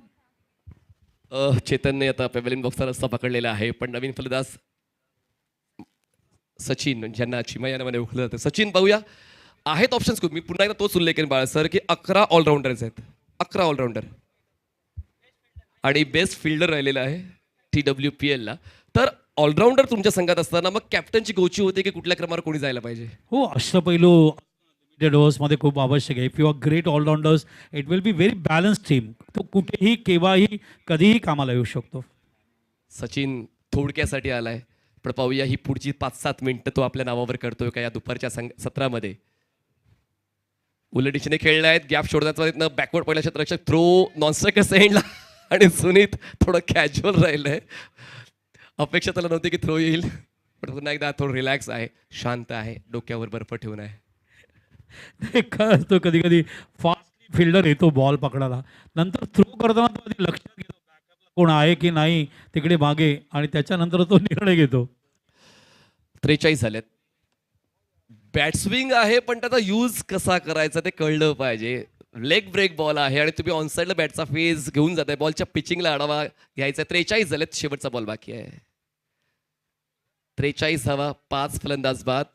चेतनने आता पॅव्हिलियन बॉक्सचा रस्ता पकडलेला आहे. पण नवीन फलंदाज सचिन ज्यांना चिमा या नावाने ओळखलं जातं. सचिन पाहूया, आहेत ऑप्शन्स खूप. मी पुन्हा एकदा तोच उल्लेख करेन बाळा सर की 11 ऑलराऊंडर्स आहेत. 11 ऑलराऊंडर आणि बेस्ट फिल्डर राहिलेला आहे TWPLला. तर ऑलराऊंडर तुमच्या संघात असताना मग कॅप्टनची गोची होते की कुठल्या क्रमावर कोणी जायला पाहिजे. हो, अष्टपैलू लिमिटेड ओव्हर्समध्ये खूप आवश्यक आहे. If you are great allrounders it will be very balance team. तो कुठेही केव्हाही कधीही कामाला येऊ शकतो. सचिन थोडक्यासाठी आलाय पण पाहूया ही पुढची 5-7 मिनिटं तो आपल्या नावावर करतोय का या दुपारच्या सत्रामध्ये. उलट दिशेने खेळले आहेत. गॅप शोधण्याचा प्रयत्न, बॅकवर्ड पहिला क्षेत्ररक्षक थ्रो नॉनस्ट्रायकर सेंडला आणि सुनीत थोडं कॅज्युअल राहिलंय. अपेक्षा त्याला नव्हती की थ्रो येईल पण पुन्हा एकदा थोडं रिलॅक्स आहे, शांत आहे, डोक्यावर बर्फ ठेवून आहे. काय असतो कधी कधी फास्ट फिल्डर येतो बॉल पकडायला, नंतर थ्रो करताना तो आधी लक्षात घेतो बॅकअपला कोण आहे की नाही तिकडे मागे आणि त्याच्यानंतर तो निर्णय घेतो. 43 झालेत. बॅटस्विंग आहे पण त्याचा यूज कसा करायचा ते कळलं पाहिजे. लेग ब्रेक बॉल आहे आणि तुम्ही ऑनसाईडला बॅटचा फेज घेऊन जाताय. बॉलच्या पिचिंगला आढावा घ्यायचा. 43 झालेत. शेवटचा बॉल बाकी आहे. 43 धावा, 5 फलंदाज बाद.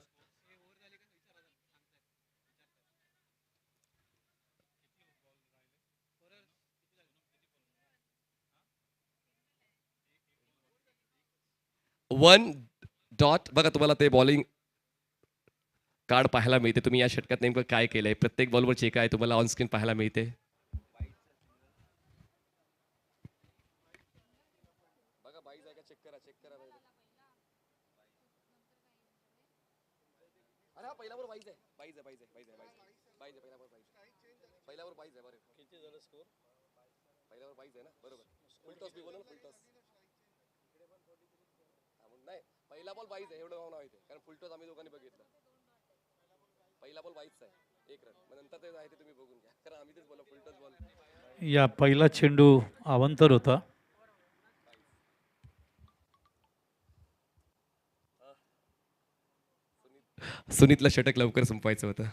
1 डॉट. बघा तुम्हाला ते बॉलिंग कार्ड पाहायला मिळते. तुम्ही या षटकात नेमकं काय केलंय, प्रत्येक बॉलवर जे काय तुम्हाला ऑन स्क्रीन पाहायला मिळते. बघा बाईज आहे का, चेक करा. अरे हा पहिल्यावर बाईज आहे. पहिल्यावर बाईज आहे. बरं किती झालं स्कोर? पहिल्यावर बाईज आहे ना, बरोबर. फुल टॉस बी बोला ना, फुल टॉस. नाही, पहिला बॉल बाईज आहे एवढं नाव माहिती आहे, कारण फुल टॉस आम्ही दोघांनी बघितलं. पहिला बॉल बाईज आहे, 1 रन. मग नंतर ते आहे ते तुम्ही बघून घ्या, कारण आम्ही तेच बोला फुल टॉस बॉल. या पहिला चेंडू अवांतर होता. सुनीतला षटक लवकर संपवायचं होतं.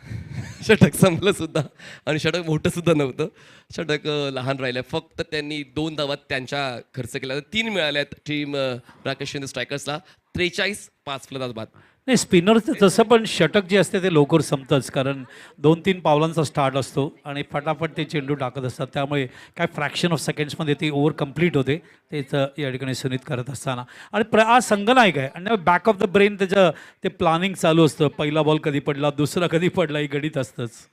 षटक संपलं सुद्धा, आणि षटक मोठं सुद्धा नव्हतं. षटक लहान राहिलं. फक्त त्यांनी 2 धावात त्यांच्या खर्च केला. 3 मिळाल्यात टीम राकेश शिंदे स्ट्रायकर्सला. 43 5 फलंदाज बाद. नाही, स्पिनरचं तसं पण षटक जे असते ते लवकर संपतंच, कारण 2-3 पावलांचा स्टार्ट असतो आणि फटाफट ते चेंडू टाकत असतात. त्यामुळे काय फ्रॅक्शन ऑफ सेकंड्समध्ये ती ओव्हर कंप्लीट होते. तेच या ठिकाणी सुनीत करत असताना. आणि आज संघनायक आहे आणि बॅक ऑफ द ब्रेन त्याचं ते प्लॅनिंग चालू असतं. पहिला बॉल कधी पडला, दुसरा कधी पडला, हे गणित असतंच.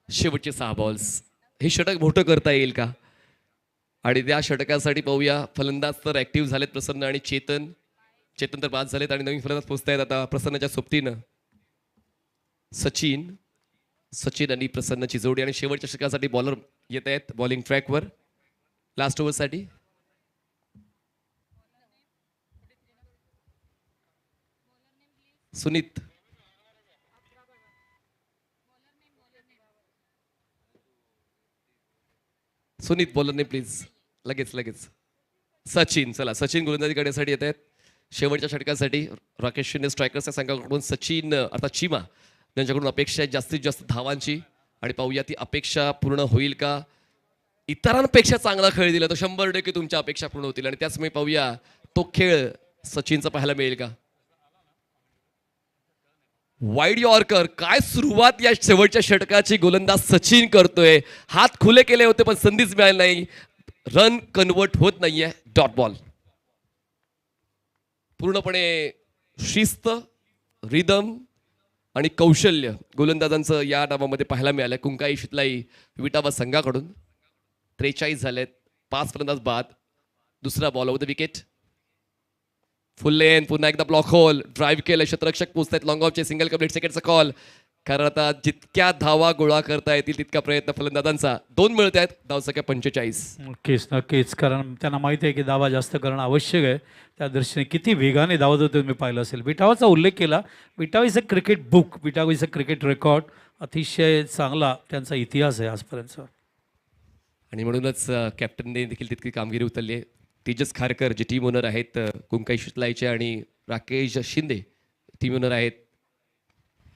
शेवटचे 6 बॉल्स. हे षटक मोठं करता येईल का? आणि त्या षटकासाठी पाहूया. फलंदाज तर ऍक्टिव्ह झालेत, प्रसन्न आणि चेतन तर बाद झालेत, आणि नवीन फलंदाज पोहोचतायत आता प्रसन्नच्या सोबतीनं. सचिन आणि प्रसन्नची जोडी, आणि शेवटच्या षटकासाठी बॉलर येत आहेत बॉलिंग ट्रॅकवर लास्ट ओव्हरसाठी. सुनीत. बॉलरने प्लीज. लगेच. सचिन. चला, सचिन गोलंदाजी करण्यासाठी येत आहेत शेवटच्या षटकासाठी. राकेश शिंदे स्ट्रायकर्सच्या संघाकडून सचिन अर्थात चीमा त्यांच्याकडून अपेक्षा आहे जास्तीत जास्त धावांची, आणि पाहूया ती अपेक्षा पूर्ण होईल का. इतरांपेक्षा चांगला खेळ दिला तर 100% तुमच्या अपेक्षा पूर्ण होतील, आणि त्याचमुळे पाहूया तो खेळ सचिनचा पाहायला मिळेल का. Wide yorker. काय सुरुवात या शेवटच्या षटकाची गोलंदाज सचिन करतोय. हात खुले केले होते पण संधीच मिळाली नाही. रन कन्वर्ट होत नाहीये. Dot ball. पूर्णपणे शिस्त, रिदम आणि कौशल्य गोलंदाजांचं या डावामध्ये पाहायला मिळालं. कुंकाई शितलाई विटावा संघाकडून. 43 झालेत, 5 फलंदाज बाद. दुसरा ball over the wicket. Full length, पुन्हा एकदा ब्लॉक होल. ड्राईव्ह केलं, क्षेत्ररक्षक पोहोचतायत. लॉंग ऑफचे सिंगल कंप्लीट सेकंडचा कॉल. कारण आता जितक्या धावा गोळा करता येतील तितका प्रयत्न फलंदाजांचा. 2 मिळत आहेत, धावसंख्या 45. नक्कीच, कारण त्यांना माहिती आहे की धावा जास्त करणं आवश्यक आहे. त्या दृष्टीने किती वेगाने धावत होते तुम्ही पाहिलं असेल. विटावाचा उल्लेख केला. Vitawa is a cricket book, Vitawa is a cricket record. अतिशय चांगला त्यांचा इतिहास आहे आजपर्यंत. आणि म्हणूनच कॅप्टनने देखील तितकी कामगिरी उचलली आहे. तेजस खारकर जे टीम ओनर आहेत कुंकाई शितलाईचे, आणि राकेश शिंदे टीम ओनर आहेत.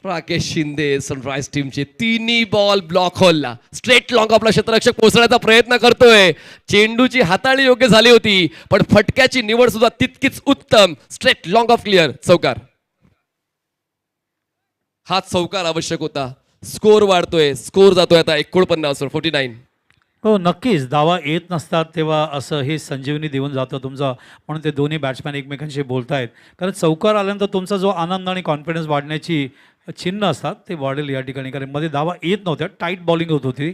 राकेश शिंदे सनराइज टीमचे. 3 बॉल ब्लॉक होलला. स्ट्रेट लॉंग आपला क्षेत्ररक्षक पोहोचण्याचा प्रयत्न करतोय. चेंडूची हाताळी योग्य झाली होती, पण फटक्याची निवड सुद्धा तितकीच उत्तम. Straight long of clear. चौकार. हा चौकार आवश्यक होता. स्कोर वाढतोय, स्कोर जातोय आता 49 वर 49. हो, नक्कीच. धावा येत नसतात तेव्हा असं हे संजीवनी देऊन जातं तुमचा, म्हणून ते दोन्ही बॅट्समॅन एकमेकांशी बोलतायत. कारण चौकार आल्यानंतर तुमचा जो आनंद आणि कॉन्फिडन्स वाढण्याची चिन्ह असतात ते वाढेल या ठिकाणी, कारण मध्ये धावा येत नव्हत्या, टाईट बॉलिंग होत होती.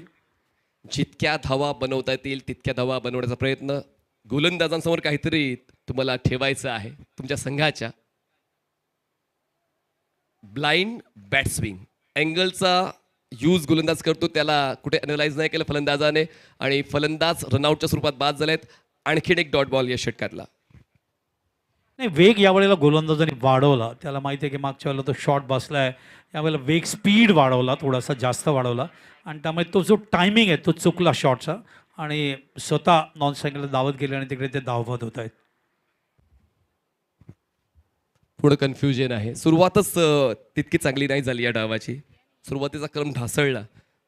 जितक्या धावा बनवता येतील तितक्या धावा बनवण्याचा प्रयत्न. गोलंदाजांसमोर काहीतरी तुम्हाला ठेवायचं आहे तुमच्या संघाच्या. ब्लाइंड बॅट्सविंग अँगलचा यूज गोलंदाज करतो, त्याला कुठे अनलाइज नाही केलं फलंदाजाने, आणि फलंदाज रनआउटच्या स्वरूपात बाद झालेत. आणखीन एक डॉट बॉल या षटकातला. नाही, वेग यावेळेला गोलंदाजांनी वाढवला. त्याला माहिती आहे की मागच्या वेळेला तो शॉट बसला आहे. यावेळेला वेग स्पीड वाढवला, थोडासा जास्त वाढवला, आणि त्यामुळे तो जो टायमिंग आहे तो चुकला शॉटचा, आणि स्वतः नॉन स्ट्रायकरला धावत गेले आणि तिकडे ते धावत होत आहेत. पुढं कन्फ्युजन आहे. सुरुवातच तितकी चांगली नाही झाली या डावाची. सुरुवातीचा क्रम ढासळला,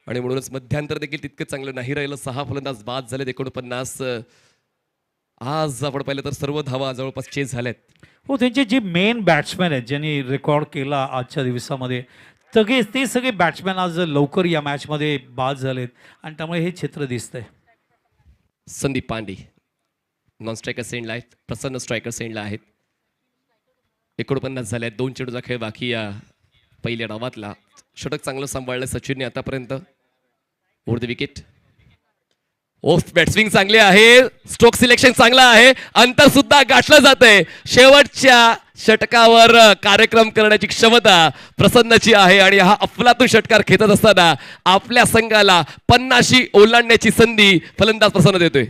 आणि म्हणूनच मध्यांतर देखील तितकं चांगलं नाही राहिलं. 6 फलंदाज बाद झालेत, 49. आज आपण पाहिलं तर सर्व धावा जवळपास चेस झाल्यात. हो, त्यांचे जे मेन बॅट्समॅन आहेत ज्यांनी रेकॉर्ड केला आजच्या दिवसामध्ये, ते सगळे बॅट्समॅन आज लवकर या मॅचमध्ये बाद झालेत, आणि त्यामुळे हे चित्र दिसतंय. संदीप पांडे नॉन स्ट्रायकर सेंडला आहेत, प्रसन्न स्ट्रायकर सेंडला आहेत. 49 झाले. 2 चेंडूचा खेळ बाकी या पहिल्या डावातला. षटक चांगलं सांभाळलं सचिनने आतापर्यंत. Over the wicket. Off bat swing चांगले आहे. स्ट्रोक सिलेक्शन चांगला आहे. अंतर सुद्धा गाठलं जातंय. शेवटच्या षटकावर कार्यक्रम करण्याची क्षमता प्रसन्नची आहे आणि हा अफलातून षटकार खेचत असताना आपल्या संघाला 50 ओलांडण्याची संधी फलंदाज प्रसन्न देतोय.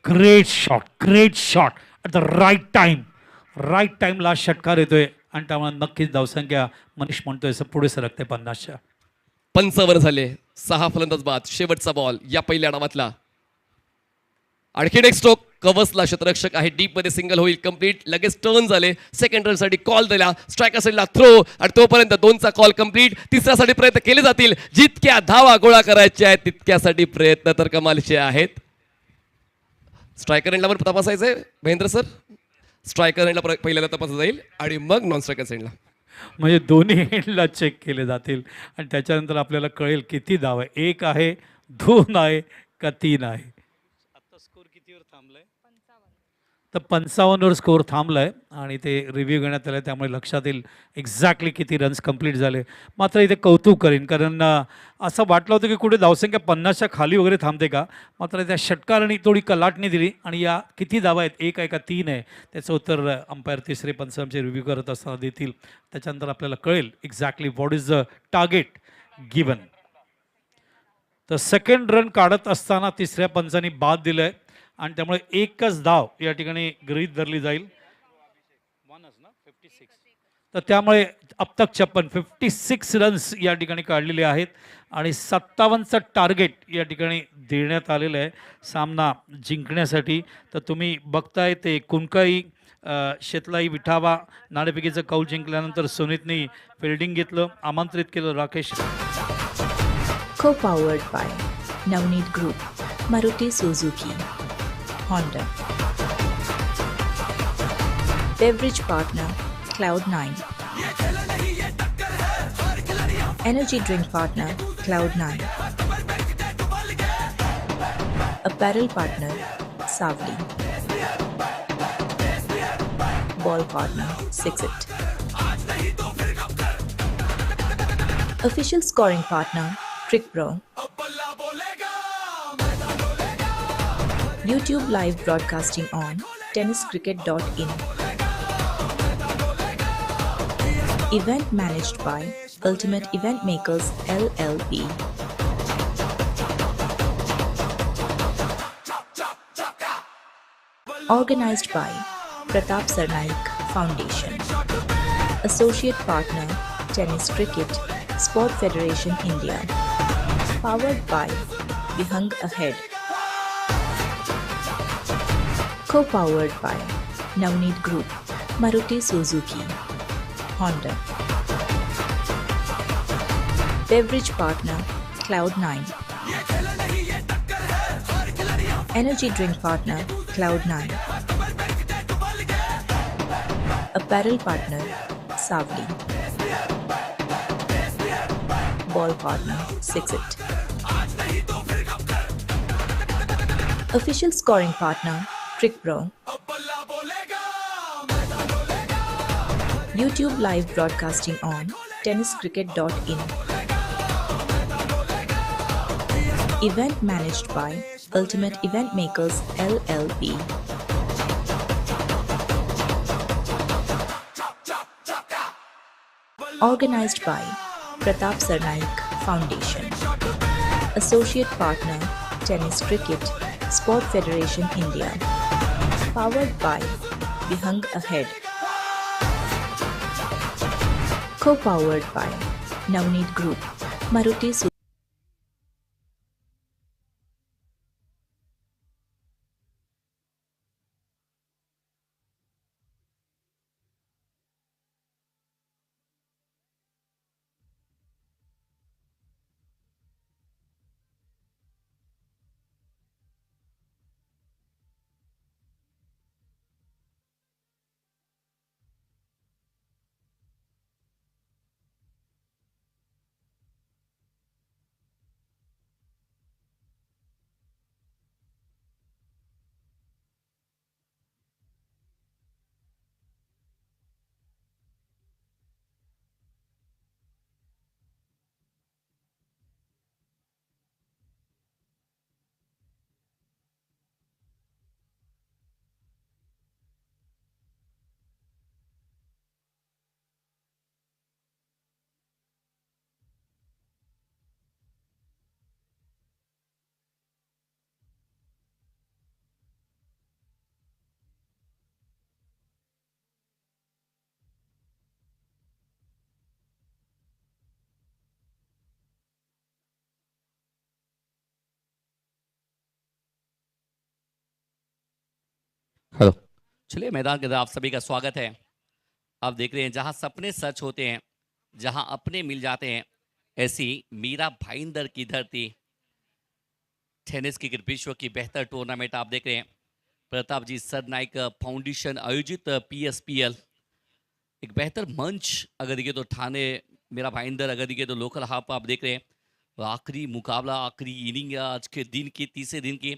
Great shot at the right टाईमला षटकार येतोय आणि त्यामुळे नक्कीच धावसंख्या मनीष म्हणतोय पुढे सरकते 50च्या. 55 झाले. 6 फलंदाज बाद. शेवटचा बॉल या पहिल्या डावातला. आणखीन एक स्ट्रोक. कवचला क्षेत्ररक्षक आहे. डीप मध्ये सिंगल होईल. कंप्लीट. लगेच टर्न झाले. सेकंड रन साठी कॉल दिला. स्ट्रायकर साईडला थ्रो आणि तोपर्यंत 2चा कॉल कंप्लीट. तिसऱ्यासाठी प्रयत्न केले जातील. जितक्या धावा गोळा करायच्या आहेत तितक्यासाठी प्रयत्न तर कमालीचे आहेत. स्ट्रायकर एंडला पण तपासायचंय महेंद्र सर. स्ट्रायकर एंडला पहिल्यांदा तपासलं जाईल आणि मग नॉन स्ट्रायकर साईडला. म्हणजे दोन्ही एंडला चेक केले जातील आणि त्याच्यानंतर आपल्याला कळेल किती धाव आहे. 1 आहे, 2 आहे का 3 आहे. आता स्कोर कितीवर थांबलाय? 55. तर 55वर स्कोर थांबलाय आणि ते रिव्ह्यू घेण्यात आलं. त्यामुळे लक्षात येईल एक्झॅक्टली किती रन्स कंप्लीट झाले. मात्र इथे कौतुक करेन कारण असं वाटलं होतं की कुठे धावसंख्या 50च्या खाली वगैरे थांबते का. मात्र त्या षटकाराने थोडी कलाटणी दिली आणि या किती धावा आहेत, 1 आहे का 3 आहे, त्याचं उत्तर अंपायर तिसरे पंचांचे रिव्ह्यू करत असताना देतील. त्याच्यानंतर आपल्याला कळेल exactly what is the target given. तर सेकंड रन काढत असताना तिसऱ्या पंचांनी बाद दिलंय आणि त्यामुळे एकच धाव या ठिकाणी गृहीत धरली जाईल. तर त्यामुळे अब तक 56 रन्स या ठिकाणी काढलेले आहेत आणि 57चं टार्गेट या ठिकाणी देण्यात आलेलं आहे सामना जिंकण्यासाठी. तर तुम्ही बघताय ते कुणकाई शेतलाई विठावा नाणेफेकीचं कौल जिंकल्यानंतर सुनीतनी फिल्डिंग घेतलं. आमंत्रित केलं Rakesh. Co-powered by Navneet Group, Maruti Suzuki, Honda. Beverage partner Cloud9. Energy drink partner Cloud9. Apparel partner Savli. Ball partner Sixit. Official scoring partner TrickPro. YouTube live broadcasting on tenniscricket.in. Event managed by Ultimate Event Makers LLP. Organized by Pratap Sarnaik Foundation. Associate partner Tennis Cricket Sport Federation India. Powered by Vihang Ahead. Co-powered by Navneet Group, Maruti Suzuki, Honda. Beverage partner Cloud9. Energy drink partner Cloud9. Apparel partner Savli. Ball partner Sixit. Official scoring partner TrickPro. YouTube live broadcasting on tenniscricket.in. Event managed by Ultimate Event Makers LLP. Organized by Pratap Sarnaik Foundation. Associate partner Tennis Cricket Sport Federation India. Powered by Vihang Ahead. Co-powered by Navneet Group, Maruti Suzuki. Hello. चलिए मैदान के अंदर आप सभी का स्वागत है। आप देख रहे हैं जहां सपने सच होते हैं, जहां अपने मिल जाते हैं, ऐसी मीरा भाईंदर की धरती। टेनिस क्रिकेट विश्व की बेहतर टूर्नामेंट आप देख रहे हैं। प्रताप जी सरनाइक फाउंडेशन आयोजित पीएसपीएल एक बेहतर मंच अगर दिखे तो ठाणे मीरा भाईंदर, अगर दिखे तो लोकल हाफ आप देख रहे हैं। तो आखिरी मुकाबला, आखिरी इनिंग आज के दिन की, तीसरे दिन की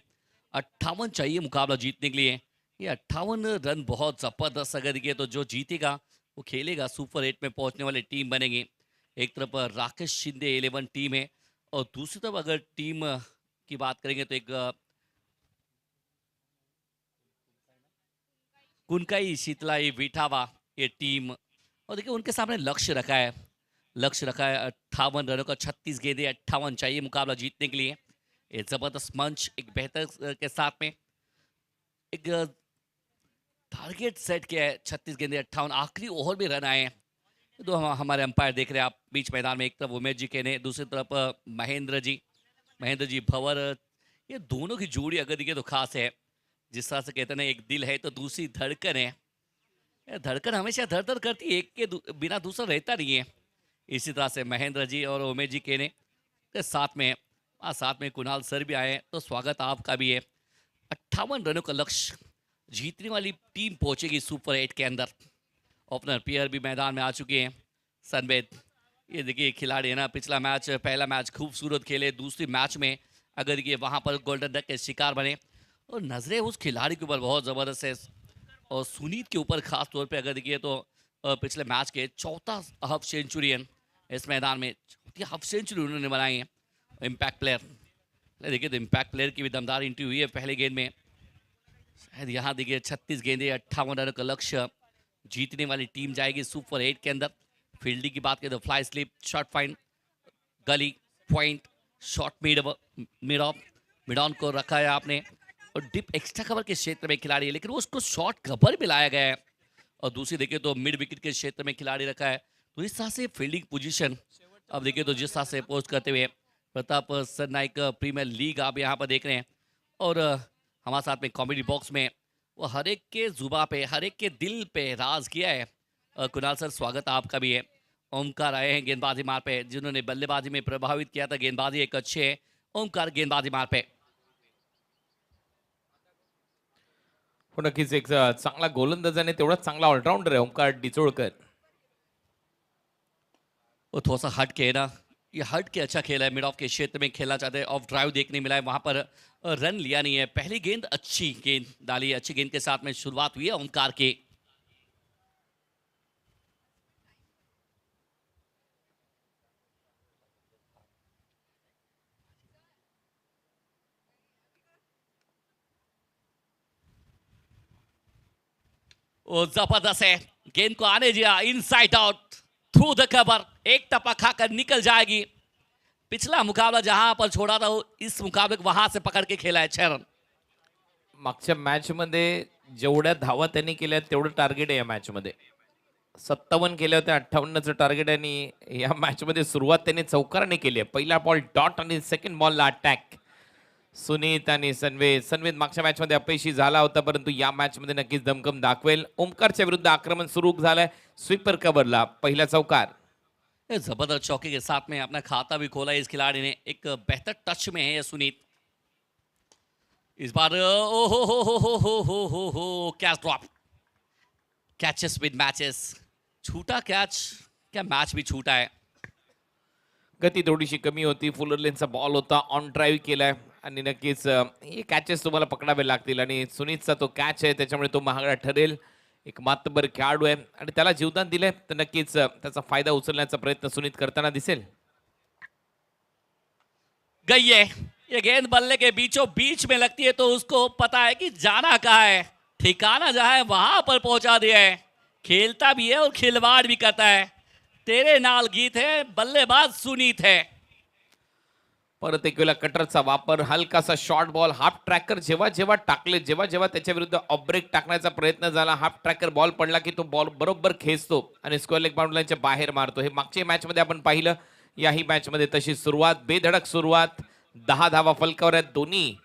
58 चाहिए मुकाबला जीतने के लिए। ये 58 रन बहुत ज़बरदस्त अगर दिखे तो जो जीतेगा वो खेलेगा, सुपर 8 में पहुंचने वाली टीम बनेगी। एक तरफ राकेश शिंदे 11 टीम है और दूसरी तरफ अगर टीम की बात करेंगे तो एक कुनकाई शीतलाई विठावा ये टीम। और देखिए उनके सामने लक्ष्य रखा है, 58 रनों का, 36 गेंदे, 58 चाहिए मुकाबला जीतने के लिए। एक जबरदस्त मंच, एक बेहतर के साथ में एक टारगेट सेट किया है, 36 गेंदे 58, आखिरी ओवर में रन आए हैं। तो हमारे अंपायर देख रहे हैं आप बीच मैदान में, एक तरफ उमेश जी के ने, दूसरी तरफ महेंद्र जी भंवर। ये दोनों की जोड़ी अगर दिखे तो खास है। जिस तरह से कहते हैं एक दिल है तो दूसरी धड़कन है। ये धड़कन हमेशा धड़ धड़ करती है, एक के बिना दूसरा रहता नहीं है। इसी तरह से महेंद्र जी और उमेश जी के ने के साथ में कुणाल सर भी आए हैं, तो स्वागत आपका भी है। 58 रनों का लक्ष्य, जीतने वाली टीम पहुंचेगी सुपर 8 के अंदर। ओपनर प्लेयर भी मैदान में आ चुके हैं, सनवेद। ये देखिए खिलाड़ी है ना, पिछला मैच, पहला मैच खूबसूरत खेले, दूसरी मैच में अगर देखिए वहाँ पर गोल्डन डक के शिकार बने। और नजरें उस खिलाड़ी के ऊपर बहुत ज़बरदस्त है, और सुनीत के ऊपर खास तौर पे अगर देखिए तो पिछले मैच के चौथा हाफ सेंचुरियन इस मैदान में, चौथी हाफ सेंचुरी उन्होंने बनाई है। इम्पैक्ट प्लेयर देखिए तो इम्पैक्ट प्लेयर की भी दमदार एंट्री हुई है पहले गेंद में। शायद यहाँ देखिए 36 गेंदे 58 रनों का लक्ष्य, जीतने वाली टीम जाएगी सुपर 8 के अंदर। फील्डिंग की बात करें तो fly slip, short fine, gully, point, short mid on को रखा है आपने, और डिप एक्स्ट्रा कवर के क्षेत्र में खिलाड़ी है, लेकिन वो उसको शॉर्ट कवर में लाया गया है। और दूसरी देखिए तो मिड विकेट के क्षेत्र में खिलाड़ी रखा है। तो इस तरह से फील्डिंग पोजीशन अब देखिए तो जिस तरह से पोस्ट करते हुए प्रताप सरनाइक प्रीमियर लीग आप यहाँ पर देख रहे हैं। और हमारे साथ में कॉमेडी बॉक्स में वो हर एक के जुबा पे, हर एक के दिल पे राज किया है। कुणाल सर स्वागत आपका भी है। ओमकार आए हैं गेंदबाजी मार पे, जिन्होंने बल्लेबाजी में प्रभावित किया था, गेंदबाजी एक अच्छे है। ओमकार गेंदबाजी मार पे। हो नक्कीच एक चांगला गोलंदाज आणि तेवढाच चांगला ऑलराऊंडर आहे ओंकार डिचोळकर. वो थोड़ा सा हट के है ना, ये हट के अच्छा खेला है, मिड ऑफ के क्षेत्र में खेलना चाहते हैं। ऑफ ड्राइव देखने मिला है, वहां पर रन लिया नहीं है। पहली गेंद अच्छी गेंद डाली, अच्छी गेंद के साथ में शुरुआत हुई है ओंकार की। वो जबरदस्त है, गेंद को आने दिया, inside out through the cover, एक टपा खाकर निकल जाएगी। पिछला मुकाबला जहां पर छोड़ा था इस मुकाबले को वहां से पकड़ के खेला है 6 रन। मागच्या मॅच मध्ये जेवढ्या धावा त्यांनी केल्या तेवढं टार्गेट आहे या मॅच मध्ये. 57 केल्या होत्या, 58चं टार्गेट आहे. आणि या मॅच मध्ये सुरुवात त्यांनी चौकाराने केली आहे. पहिला बॉल डॉट आणि सेकंड बॉलला अटॅक. सुनीत आणि सनवेद मागच्या मॅच मध्ये अपयशी झाला होता, परंतु या मॅच मध्ये नक्कीच दमकम दाखवेल. ओमकारच्या विरुद्ध आक्रमण सुरू झालंय. स्वीपर कव्हरला पहिला चौकार. जबरदस्त चौके के साथ में अपना खाता भी खोला इस खिलाड़ी ने। एक बेहतर टच में है ये सुनीत। इस बार ओ हो कैच ड्रॉप, कैचेस विद मैचेस, छूटा कैच, क्या मैच भी छूटा है। गती थोडीशी कमी होती. फुलर लेनचा बॉल होता, ऑन ड्राईव्ह केलाय आणि नक्कीच हे कॅचेस तुम्हाला पकडावे लागतील. आणि सुनीतचा तो कॅच आहे, त्याच्यामुळे तो महागडा ठरेल. एक मातबर खेळाडू आहे आणि त्याला जीवदान दिले तर नक्कीच त्याचा फायदा उचलण्याचा प्रयत्न सुनीत करताना दिसेल. गई है ये गेंद, बल्ले के बीचों बीच में लगती है तो उसको पता है कि जाना कहाँ है, ठिकाना जहां है वहां पर पहुंचा दिया है। खेलता भी है और खिलवाड़ भी करता है। तेरे नाल गीत है, बल्लेबाज सुनीत है। परत एक वेळा कटरचा वापर, हलकासा शॉर्ट बॉल, हाफ ट्रॅकर जेव्हा जेव्हा टाकले, जेव्हा जेव्हा त्याच्या विरुद्ध ऑफ ब्रेक टाकण्याचा प्रयत्न झाला, हाफ ट्रॅकर बॉल पडला की तो बॉल बरोबर खेचतो आणि स्क्वेअर लेग बाउंड्री लाईनच्या बाहेर मारतो. हे मागच्या मॅच मध्ये आपण पाहिलं. याही मॅच मध्ये तशी सुरुवात, बेधडक सुरुवात. 10 धावा फलकावर आहेत. दोन्ही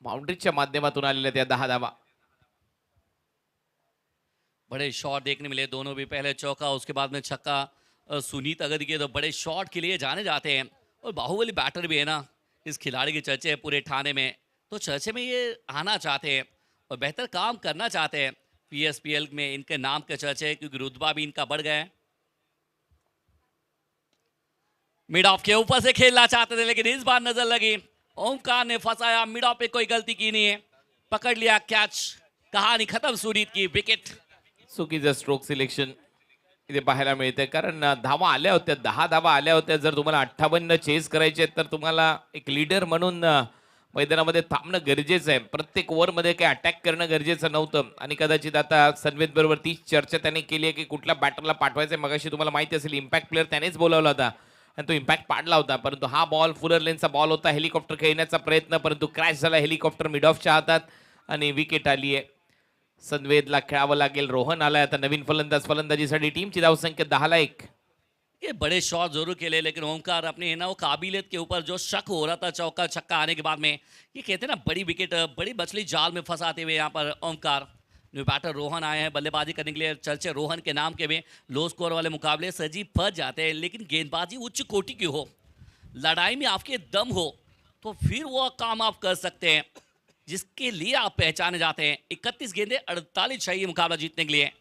बाउंड्रीच्या माध्यमातून आलेल्या त्या 10 धावा. बड़े शॉट देखने मिले दोनों भी, पहले चौका उसके बाद में छक्का। सुनीत अगर देखिए तो बड़े शॉट के लिए जाने जाते हैं, और बाहुबली बैटर भी है ना, इस खिलाड़ी के चर्चे हैं पूरे ठाणे में, तो चर्चे में ये आना चाहते हैं और बेहतर काम करना चाहते हैं। पीएसपीएल में इनके नाम के चर्चे हैं क्योंकि रुतबा भी इनका बढ़ गया है। मिड ऑफ के ऊपर से खेलना चाहते थे लेकिन इस बार नजर लगी, ओमकार ने फंसाया, मिड ऑफ पे कोई गलती की नहीं है, पकड़ लिया कैच, कहानी खत्म सुनीत की, विकेट। चुकीचं स्ट्रोक सिलेक्शन इथे पाहायला मिळते, कारण धावा आल्या होत्या, 10 धावा आल्या होत्या. जर तुम्हाला 58 चेस करायचे आहेत तर तुम्हाला एक लीडर म्हणून मैदानामध्ये थांबणं गरजेचं आहे. प्रत्येक ओव्हरमध्ये काही अटॅक करणं गरजेचं नव्हतं. आणि कदाचित आता सनवेद बरोबर तीच चर्चा त्याने केली आहे की कुठल्या बॅटरला पाठवायचं. मगाशी तुम्हाला माहिती असेल इम्पॅक्ट प्लेअर त्यानेच बोलावला होता आणि तो इम्पॅक्ट पाडला होता, परंतु हा बॉल फुलर लेनचा बॉल होता, हेलिकॉप्टर खेळण्याचा प्रयत्न, परंतु क्रॅश झाला हेलिकॉप्टर मिड ऑफच्या हातात आणि विकेट आली आहे. सनवेदला खेळावं लागेल. रोहन आलाय आता नवीन फलंदाजीसाठी. टीमची धावसंख्या 10-1. ये बड़े शॉट जरूर खेले लेकिन ओमकार अपने है ना वो काबिलियत के ऊपर जो शक हो रहा था चौका छक्का आने के बाद में, ये कहते हैं ना बड़ी विकेट बड़ी मछली जाल में फंसाते हुए यहाँ पर ओमकार। न्यू बैटर रोहन आए हैं बल्लेबाजी करने के लिए, चर्चे रोहन के नाम के भी। लो स्कोर वाले मुकाबले सजीव फंस जाते हैं, लेकिन गेंदबाजी उच्च कोटि की हो, लड़ाई में आपके दम हो, तो फिर वो काम आप कर सकते हैं जिसके लिए आप पहचाने जाते हैं। 31 गेंदे 48 चाहिए मुकाबला जीतने के लिए।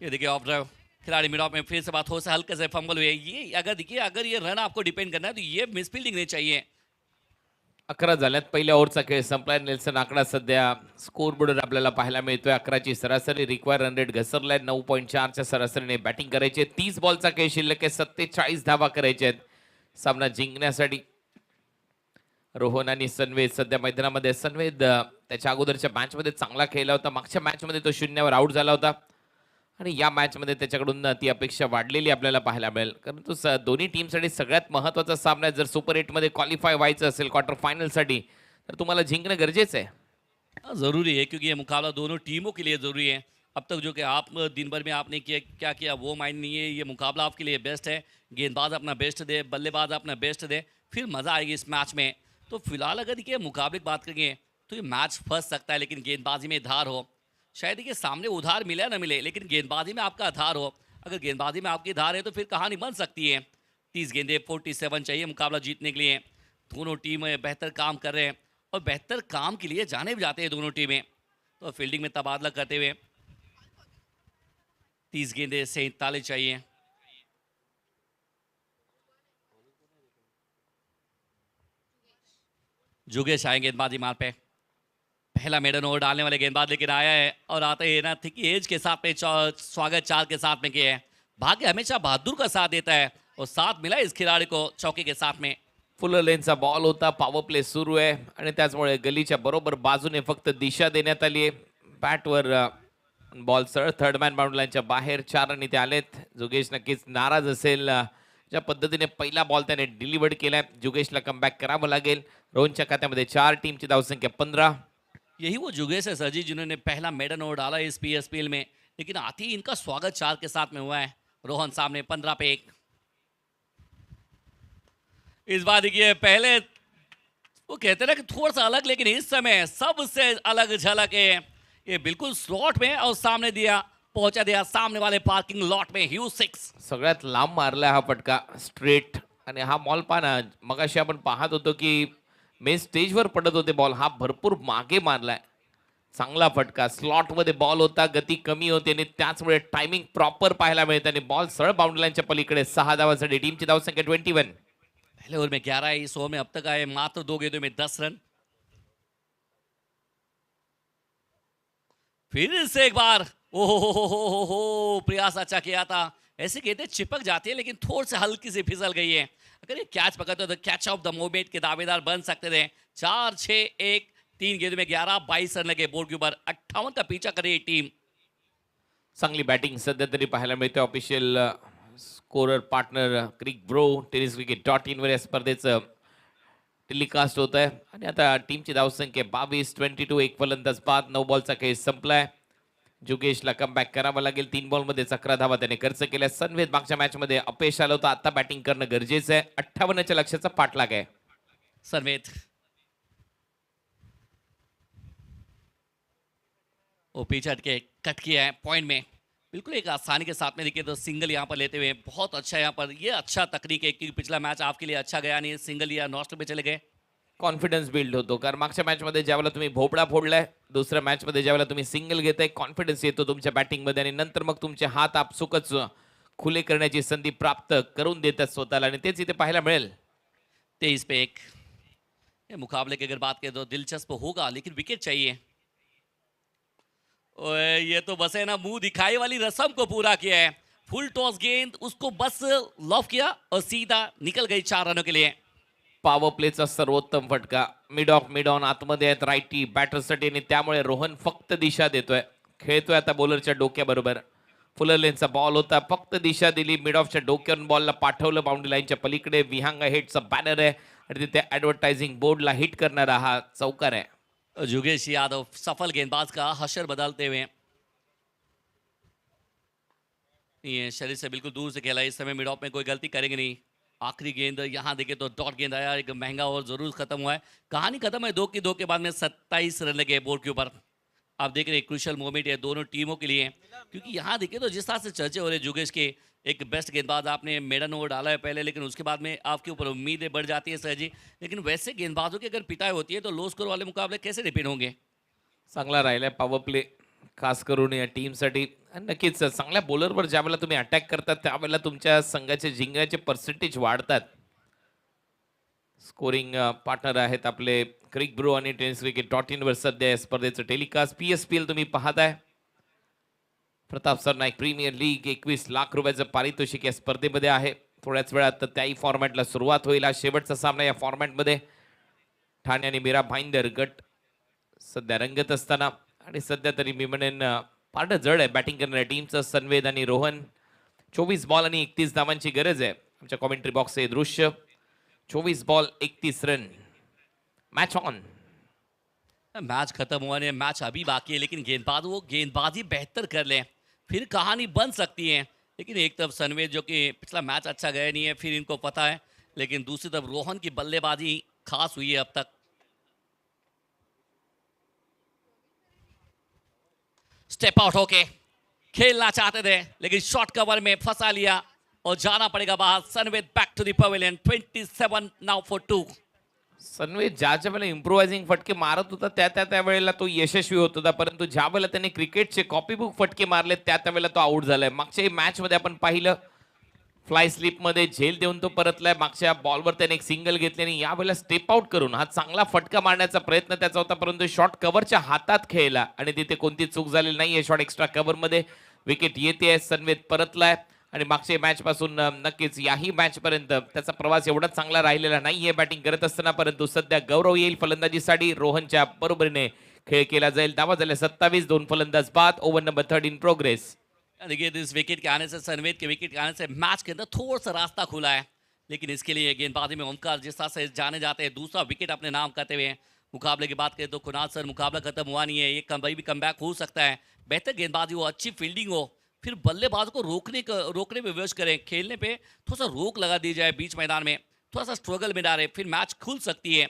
ये देखिए ऑफ ड्राइव, खिलाड़ी मिड ऑफ में फिर से बात हो से हल्के से फंबल हुए। ये अगर देखिए अगर ये रन आपको डिपेंड करना है तो ये मिसफील्डिंग नहीं चाहिए। 11 झाल्यात. पहिल्या ओव्हरचा खेळ संपलाय. नेल्सन आकडा सध्या स्कोर बोर्डवर आपल्याला पाहायला मिळतोय. 11ची सरासरी. रिक्वायर रन रेट घसरलाय. 9.4च्या सरासरीने बॅटिंग करायची. 30 बॉलचा खेळ शिल्लक आहे. 47 धावा करायच्या आहेत सामना जिंकण्यासाठी. रोहन आणि सनवेद सध्या मैदानामध्ये. सनवेद त्याच्या अगोदरच्या मॅचमध्ये चांगला खेळला होता. मागच्या मॅचमध्ये तो 0वर आउट झाला होता आणि या मॅचमध्ये त्याच्याकडून ती अपेक्षा वाढलेली आपल्याला पाहायला मिळेल, कारण तो दोन्ही टीमसाठी सगळ्यात महत्त्वाचा सामना आहे. जर सुपर 8मध्ये क्वालिफाय व्हायचं असेल क्वार्टर फायनलसाठी तर तुम्हाला जिंकणं गरजेचं आहे. हाँ, ज़रूरी है क्योंकि ये मुकाबला दोनों टीमों के लिए ज़रूरी है। अब तक जो कि आप दिन भर में आपने क्या किया वो मायने नहीं है, ये मुकाबला आपके लिए बेस्ट है। गेंदबाज अपना बेस्ट दे, बल्लेबाज अपना बेस्ट दे, फिर मज़ा आएगी इस मैच में। तो फिलहाल अगर देखिए मुकाबले की बात करेंगे तो ये मैच फंस सकता है, लेकिन गेंदबाजी में धार हो, शायद देखिए सामने उधार मिले ना मिले, लेकिन गेंदबाजी में आपका धार हो, अगर गेंदबाजी में आपकी धार है तो फिर कहानी बन सकती है। 30 गेंदे 47 चाहिए मुकाबला जीतने के लिए। दोनों टीमें बेहतर काम कर रहे हैं और बेहतर काम के लिए जाने भी जाते हैं दोनों टीमें। तो फील्डिंग में तबादला करते हुए 30 गेंदे 47 चाहिए। जुगेश आए गेंदबाजी मार पे, पहला मेडन ओवर डालने वाले गेंदबाज लेकिन आया है और आते ही ना थिकी एज के साथ में स्वागत 4 के साथ में किया है। भाग्य हमेशा बहादुर का साथ देता है और साथ मिला इस खिलाड़ी को चौके के साथ में। फुलर लेनचा बॉल होता. पॉवर प्ले सुरू आहे आणि त्याचमुळे गलीच्या बरोबर बाजूने फक्त दिशा देण्यात आली आहे. बॅटवर बॉल सरळ थर्ड मॅन बाउंड्री लाईनच्या बाहेर. 4 रन इथे आलेत. जुगेश नक्कीच नाराज असेल. ज्या पद्धतीने पहिला बॉल त्याने डिलिव्हर्ड केलाय, जुगेशला कमबॅक करावं लागेल. रोहनच्या खात्यामध्ये 4. टीमची धावसंख्या 15. यही वो जुगेश है सर जी जिन्होंने पहला मेडन ओवर डाला इस पीएसपीएल में, लेकिन आती ही इनका स्वागत 4 के साथ में हुआ है। रोहन सामने 15 पे 1। इस बार देखिए पहले वो कहते ना कि थोड़ा सा अलग, लेकिन इस समय सबसे अलग झलक है। ये बिल्कुल स्लॉट में और सामने दिया, पहुंचा दिया सामने वाले पार्किंग लॉट में। ह्यूज 6 सगळ्यात लांब मारलाय हा फटका स्ट्रेट. आणि हा बॉल पाना मगाशी आपण पाहत होतो की मेन स्टेजवर पडत होते बॉल, हा भरपूर मागे मारलाय. चांगला फटका. स्लॉटमध्ये बॉल होता, गती कमी होते आणि त्याचमुळे टायमिंग प्रॉपर पाहायला मिळते आणि बॉल सरळ बाउंड्री लाईनच्या पलीकडे. 6 धावांसाठी. टीमची धावसंख्या 21. पहले ओवर में 11 है, इस ओवर में अब तक आए मात्र 2 गेंदों में 10 रन। फिर से एक बार हो प्रयास अच्छा किया था। ऐसे गेंदें चिपक जाती है लेकिन थोड़ी से हल्की सी फिसल गई है। अगर ये कैच पकड़ते तो कैच ऑफ द मोमेंट के दावेदार बन सकते थे। 4-6-1 3 गेंदों में 11 22 रन लगे बोर्ड के ऊपर। 58 का पीछा कर रही है टीम। चांगली बॅटिंग सध्या तरी पाहायला मिळते. ऑफिशियल स्कोरर पार्टनर क्रिक ब्रो टेनिस क्रिकेट.in वर या स्पर्धेचं टेलिकास्ट होत आहे. आणि आता टीमची धावसंख्या 22. 22. 1 फलंदाज बाद. 9 बॉलचा खेळ संपलाय. जुगेशला कमबॅक करावं लागेल. 3 बॉलमध्ये 11 धावा त्याने खर्च केल्या. सनवेद मागच्या मॅचमध्ये अपयश आलं होतं, आता बॅटिंग करणं गरजेचं आहे. 58च्या लक्ष्याचा पाठलाग आहे. सनवेद वो पीछे हटके कट किया है पॉइंट में, बिल्कुल एक आसानी के साथ में देखिए तो सिंगल यहाँ पर लेते हुए बहुत अच्छा यहाँ पर, ये अच्छा तकनीक है क्योंकि पिछला मैच आपके लिए अच्छा गया नहीं, सिंगल या नॉस्ट पे चले गए. कॉन्फिडन्स बिल्ड होतो. कारण मागच्या मॅचमध्ये ज्यावेळेला तुम्ही भोपळा फोडलाय, दुसऱ्या मॅचमध्ये ज्यावेळेला तुम्ही सिंगल घेताय, कॉन्फिडन्स येतो तुमच्या बॅटिंगमध्ये आणि नंतर मग तुमचे हात आपसुकच खुले करण्याची संधी प्राप्त करून देतात स्वतःला आणि तेच इथे पाहायला मिळेल. 23 पे 1. ये मुकाबले की अगर बात करें तो दिलचस्प होगा लेकिन विकेट चाहिए. ओए ये तो बस है ना मुंह दिखाई वाली रस्म को पूरा किया है. फुल टॉस गेंद उसको बस लॉफ किया और सीधा निकल गई 4 रनों के लिए. पॉवर प्लेचा सर्वोत्तम फटका. मिड ऑफ मिड ऑन आतमध्ये आहेत राईटी बॅटरसाठी आणि त्यामुळे रोहन फक्त दिशा देतोय. खेळतोय आता बॉलरच्या डोक्याबरोबर. फुलर लेनचा बॉल होता, फक्त दिशा दिली, मिड ऑफच्या डोक्यावरून बॉलला पाठवलं बाउंड्री लाईनच्या पलीकडे. विहांगा हेडचा बॅनर आहे आणि तिथे ॲडव्हर्टायझिंग बोर्डला हिट करणारा हा चौकार आहे. जुगेश यादव सफल गेंदबाज का हशर बदलते हुए, ये शरीर से बिल्कुल दूर से खेला. इस समय मिड ऑफ में कोई गलती करेंगे नहीं. आखिरी गेंद यहाँ देखे तो डॉट गेंद आया, एक महंगा ओवर जरूर खत्म हुआ है. कहानी खत्म है 2 के बाद में 27 रन लगे बोर्ड के ऊपर. आप देख रहे हैं क्रूशल मोमेंट है दोनों टीमों के लिए, क्योंकि यहाँ देखिए तो जिस तरह से चर्चे हो रहे जुगेश के, एक बेस्ट गेंदबाज आपने मेडन ओवर डाला है पहले, लेकिन उसके बाद में आपके ऊपर उम्मीदें बढ़ जाती है सर जी. लेकिन वैसे गेंदबाजों की अगर पिटाई होती है तो लो स्कोर वाले मुकाबले कैसे रिपीट होंगे. चांगला राहिलाय पॉवर प्ले खास करून या टीमसाठी. आणि नक्कीच चांगल्या बॉलरवर ज्यावेळेला तुम्ही अटॅक करतात त्यावेळेला तुमच्या संघाचे जिंकण्याचे पर्सेंटेज वाढतात. स्कोरिंग पार्टनर आहेत आपले क्रिक ब्रो आणि टेनिस क्रिकेट .in वर सध्या या स्पर्धेचं टेलिकास्ट. PSPL तुम्ही पाहताय. प्रताप सरनाईक प्रीमियर लीग 21 लाख रुपयाचं पारितोषिक या स्पर्धेमध्ये आहे. थोड्याच वेळात त्याही फॉर्मॅटला सुरुवात होईल. हा शेवटचा सामना या फॉर्मॅटमध्ये. ठाणे आणि मीरा भाईंदर गट सध्या रंगत असताना आणि सध्या तरी मी म्हणेन पारडं जड आहे बॅटिंग करणाऱ्या टीमचं. सनवेद आणि रोहन 24 बॉल आणि 31 धावांची गरज आहे. आमच्या कॉमेंट्री बॉक्स हे दृश्य 24 ball 31 run. Match on. Match खत्म हुआ नहीं, मैच अभी बाकी है, लेकिन गेंदबाज वो गेंदबाजी बेहतर कर लें फिर कहानी बन सकती है. लेकिन एक तरफ सनवेद जो कि पिछला मैच अच्छा गया नहीं है, फिर इनको पता है, लेकिन दूसरी तरफ रोहन की बल्लेबाजी खास हुई है अब तक. स्टेप आउट होके खेलना चाहते थे लेकिन शॉर्ट कवर में फंसा लिया और जाना पड़ेगा बाहर. Sanved back to the pavilion. 27 now for 2. Sanved ज्याच्या वेळेला इम्प्रोवायझिंग फटके मारत होता त्या वेळेला तो यशस्वी होत होता, परंतु ज्या वेळेला त्याने क्रिकेटचे कॉपीबुक फटके मारले त्या वेळेला तो आउट झालाय. मागच्या मॅच मध्ये आपण पाहिलं फ्लाय स्लिप मध्ये झेल देऊन तो परतलाय. मागच्या बॉलवर त्याने एक सिंगल घेतली आणि यावेळेला स्टेप आउट करून हा चांगला फटका मारण्याचा प्रयत्न त्याचा होता, परंतु शॉट कव्हरच्या हातात खेळला आणि तिथे कोणती चूक झालेली नाहीये. शॉट एक्स्ट्रा कव्हर मध्ये विकेट येते. सनवेद परतलाय आणि मागच्या मॅच पासून नक्कीच याही मॅच पर्यंत त्याचा प्रवास एवढा चांगला राहिलेला नाहीये बॅटिंग करत असताना, परंतु सध्या गौरव येईल फलंदाजीसाठी. रोहनच्या बरोबरीने खेळ केला जाईल. धावा झाल्या 27. 2 फलंदाज बाद. Over number 3 in progress. देखिए इस विकेट के आने से, सनवेद के विकेट के आने से मैच के अंदर थोड़ा सा रास्ता खुला है, लेकिन इसके लिए गेंदबाजी में ओमकार जिस तरह से जाने जाते हैं, दूसरा विकेट अपने नाम करते हुए. मुकाबले की बात करें तो कुणाल सर, मुकाबला खत्म हुआ नहीं है, ये कभी भी कमबैक हो सकता है. बेहतर गेंदबाजी हो, अच्छी फील्डिंग हो, फिर बल्लेबाज को रोकने में विवश करें. खेलने पे थोड़ा सा रोक लगा दी जाए बीच मैदान में, थोड़ा सा स्ट्रगल में डाले, फिर मैच खुल सकती है.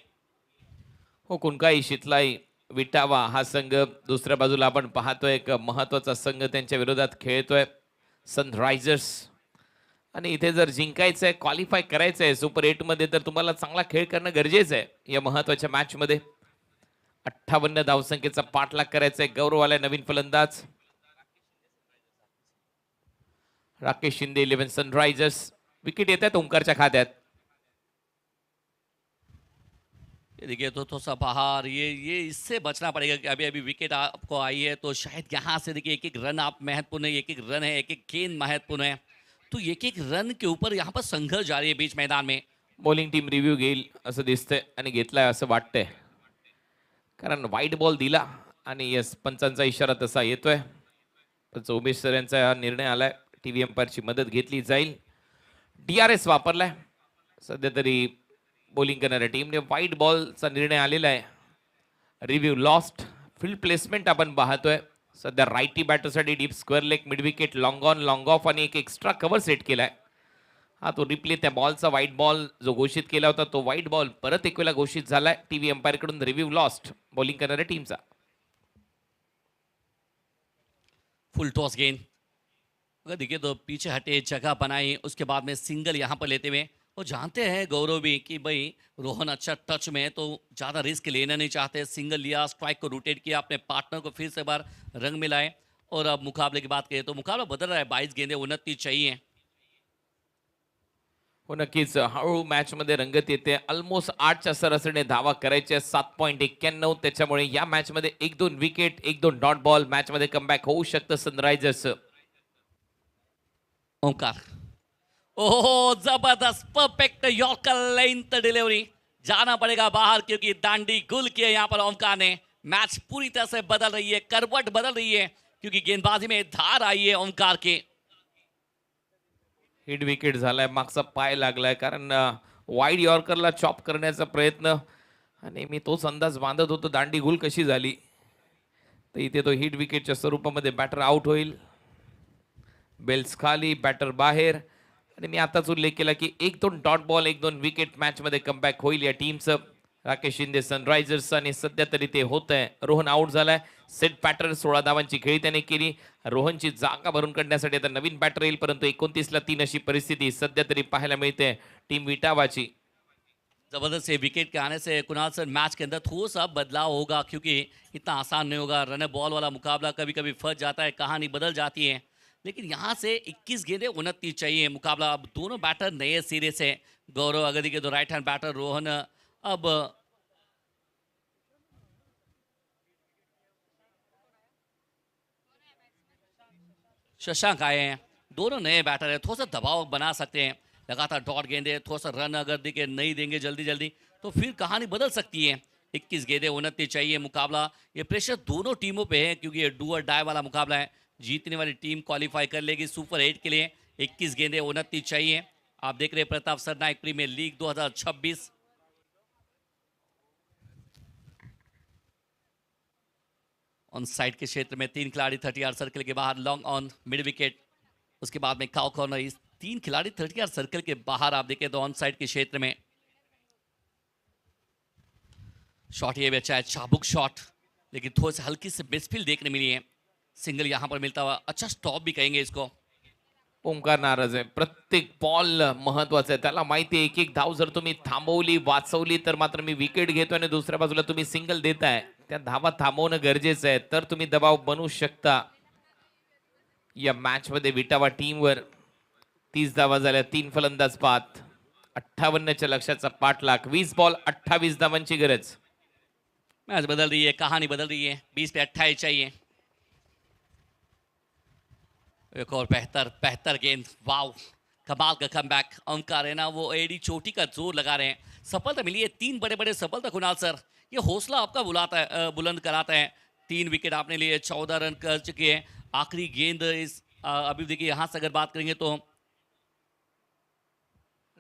हो, कुणकाई शितलाई विटावा हा संघ दुसऱ्या बाजूला आपण पाहतोय. एक महत्वाचा संघ त्यांच्या विरोधात खेळतोय सनरायझर्स. आणि इथे जर जिंकायचं आहे, क्वालिफाय करायचं आहे सुपर 8 मध्ये, तर तुम्हाला चांगला खेळ करणं गरजेचं आहे या महत्वाच्या मॅच मध्ये. 58 धावसंख्येचा पाठलाग करायचा आहे. गौरव आलाय नवीन फलंदाज. राकेश शिंदे 11 सनरायझर्स. विकेट येत आहेत ओंकारच्या खात्यात. देखिए तो थोड़ा सा बाहर, ये इससे बचना पड़ेगा कि अभी अभी विकेट आपको आई है तो शायद यहाँ से देखिए एक रन आप महत्वपूर्ण है, एक रन है, एक गेंद महत्वपूर्ण है, तो एक रन के ऊपर यहाँ पर संघर्ष जारी है बीच मैदान में. बॉलिंग टीम रिव्ह्यू घेईल असं दिसतंय आणि घेतलाय असं वाटतंय, कारण वाईट बॉल दिला आणि यस पंचांचा इशारा तसा येतोय. पण उमेश सर यांचा हा निर्णय आलाय. टीव्ही अंपायरची मदत घेतली जाईल. DRS वापरलाय सध्या तरी बॉलिंग करणाऱ्या टीमने. वाईट बॉलचा निर्णय आलेला आहे. Review lost. फील्ड प्लेसमेंट आपण पाहतोय सध्या राईटी बॅटरसाठी deep square leg, mid wicket, long on, long off आणि एक एक्स्ट्रा कव्हर सेट केलाय. हा तो रिप्ले त्या बॉलचा व्हाईट बॉल जो घोषित केला होता तो व्हाईट बॉल परत एक वेळा घोषित झालाय टीव्ही अंपायर कडून. रिव्ह्यू लॉस्ट बॉलिंग करणाऱ्या टीमचा. फुल टॉस गेंद, अगर देखिए तो पीछे हटे, जगह बनाई, उसके बाद में सिंगल यहाँ पर लेते हुए, वो जानते हैं गौरव भी कि भाई रोहन अच्छा टच में है तो ज़्यादा रिस्क लेना नहीं चाहते। सिंगल लिया, स्ट्राइक को रोटेट किया, अपने पार्टनर को फिर से एक बार रंग मिलाए। और अब मुकाबले की बात करें तो मुकाबला बदल रहा है, 22 गेंदे 29 चाहिए। हो नक्कीच हळूहळू मॅच मध्ये रंगत येते. ऑलमोस्ट 8च्या सरासरीने धावा करायच्या 7.91. त्याच्यामुळे या मॅच मध्ये 1-2 विकेट 1-2 डॉट बॉल मॅच मध्ये कमबॅक होऊ शकतं सनरायझर्स. ओंकार, ओहो जबरदस्त परफेक्ट यॉर्कर लेंथ डिलीवरी, जाना पड़ेगा बाहर क्योंकि दांडी गुल किया यहाँ पर ओंकार ने। मैच पूरी तरह से बदल रही है, करवट बदल रही है क्योंकि गेंदबाजी में धार आई है ओंकार के। हिट विकेट झालाय, मागचा पाय लागलाय कारण वाईड यॉर्करला चॉप करण्याचा प्रयत्न आणि मी तोच अंदाज बांधत होतो दांडी गुल कशी झाली. तर इथे तो हिट विकेटच्या स्वरूपामध्ये बॅटर आउट होईल. बेल्स खाली, बॅटर बाहेर. आणि मी आताच उल्लेख केला की 1-2 डॉट बॉल 1-2 विकेट मॅच मध्ये कमबॅक होईल या टीमचं. राकेश शिंदे सनरायझर्स आणि सध्या तरी ते होत आहे. रोहन आउट झालाय. सेट पॅटर्न 16 धावांची खेळी त्याने केली. रोहनची जागा भरून काढण्यासाठी आता नवीन बॅटर येईल, परंतु 29ला 3 अशी परिस्थिती सध्या तरी पाहायला मिळते टीम विटावाची. जबरदस्त से विकेट के आने से कुणाल सर मैच के अंदर थोड़ा सा बदलाव होगा क्योंकि इतना आसान नहीं होगा। रन बॉल वाला मुकाबला कभी कभी फंस जाता है, कहानी बदल जाती है। लेकिन यहाँ से 21 गेंदे 29 चाहिए मुकाबला। अब दोनों बैटर नए सिरे से, गौरव अगदी के दो राइट हैंड बैटर, रोहन अब शशांक आए हैं। दोनों नए बैटर हैं, थोड़ा सा दबाव बना सकते हैं। लगातार डॉट गेंदे, थोड़ा सा रन अगर देखे नहीं देंगे जल्दी जल्दी तो फिर कहानी बदल सकती है। 21 गेंदे 29 चाहिए मुकाबला। ये प्रेशर दोनों टीमों पे है क्योंकि ये डू और डाई वाला मुकाबला है। जीतने वाली टीम क्वालिफाई कर लेगी सुपर 8 के लिए। 21 गेंदे 29 चाहिए। आप देख रहे हैं Pratap Sarnaik Premier League 2026। On side के क्षेत्र में 3 खिलाड़ी 30 यार्ड सर्कल के बाहर, लॉन्ग ऑन मिड विकेट। उसके बाद में काउ कॉर्नर। इस 3 खिलाड़ी 30 यार्ड सर्कल के बाहर आप देखें तो ऑन साइड के क्षेत्र में शॉट ये बचा है, चाबुक शॉट, लेकिन थोड़ी सी हल्की से मिसफील्ड देखने मिली है। सिंगल यहां पर मिलता हुआ, अच्छा स्टॉप भी कहेंगे इसको। ओंकार नाराज आहे. प्रत्येक बॉल महत्वाचा आहे. त्याला माहिती आहे एक एक धाव जर तुम्ही थांबवली वाचवली तर मात्र मी विकेट घेतो आणि दुसऱ्या बाजूला तुम्ही सिंगल देताय. त्या धावा थांबवणं गरजेचं आहे तर तुम्ही दबाव बनवू शकता. या मॅच मध्ये विटावा टीमवर 30 धावा झाल्या, 3 फलंदाज बाद, 58च्या लक्ष्याचा पाठलाग. 20 बॉल 28 धावांची गरज. मैच बदल रही है, कहानी बदल रही है। 20 पे 28 चाहिए। एक और बेहतर गेंद, वाव, कमाल का कमबैक। ओंकार है ना, वो एडी चोटी का जोर लगा रहे हैं। सफलता मिली है, 3 बड़े बड़े सफलता कुणाल सर। ये हौसला आपका बुलाता है, बुलंद कराता है। 3 विकेट आपने लिए, 14 रन कर चुके हैं। आखिरी गेंद इस अभी देखिए यहाँ से अगर बात करेंगे तो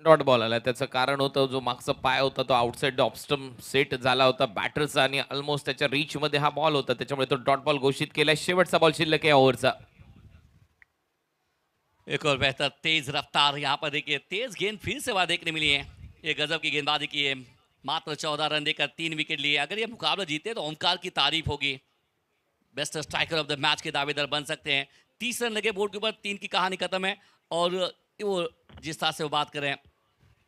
डॉट बॉल आला. त्याचं कारण होतं जो मागचा पाय होता तो आउटसाइड ऑफस्टम्प सेट झाला होता बॅटरचा आणि ऑलमोस्ट त्याच्या रीच मध्ये हा बॉल होता, त्याच्यामुळे तो डॉट बॉल घोषित केला. शेवटचा बॉल शिल्लक आहे ओव्हरचा. एक और बेहतर तेज रफ्तार, यहाँ पर देखिए तेज गेंद फिर से वहां देखने मिली है। ये गजब की गेंदबाजी की है। मात्र 14 रन देकर 3 विकेट लिए। अगर ये मुकाबला जीते तो ओंकार की तारीफ होगी, best striker of the match के दावेदार बन सकते हैं। 30 रन लगे बोर्ड के ऊपर, 3 की कहानी खत्म है। और वो जिस तरह से वो बात करें,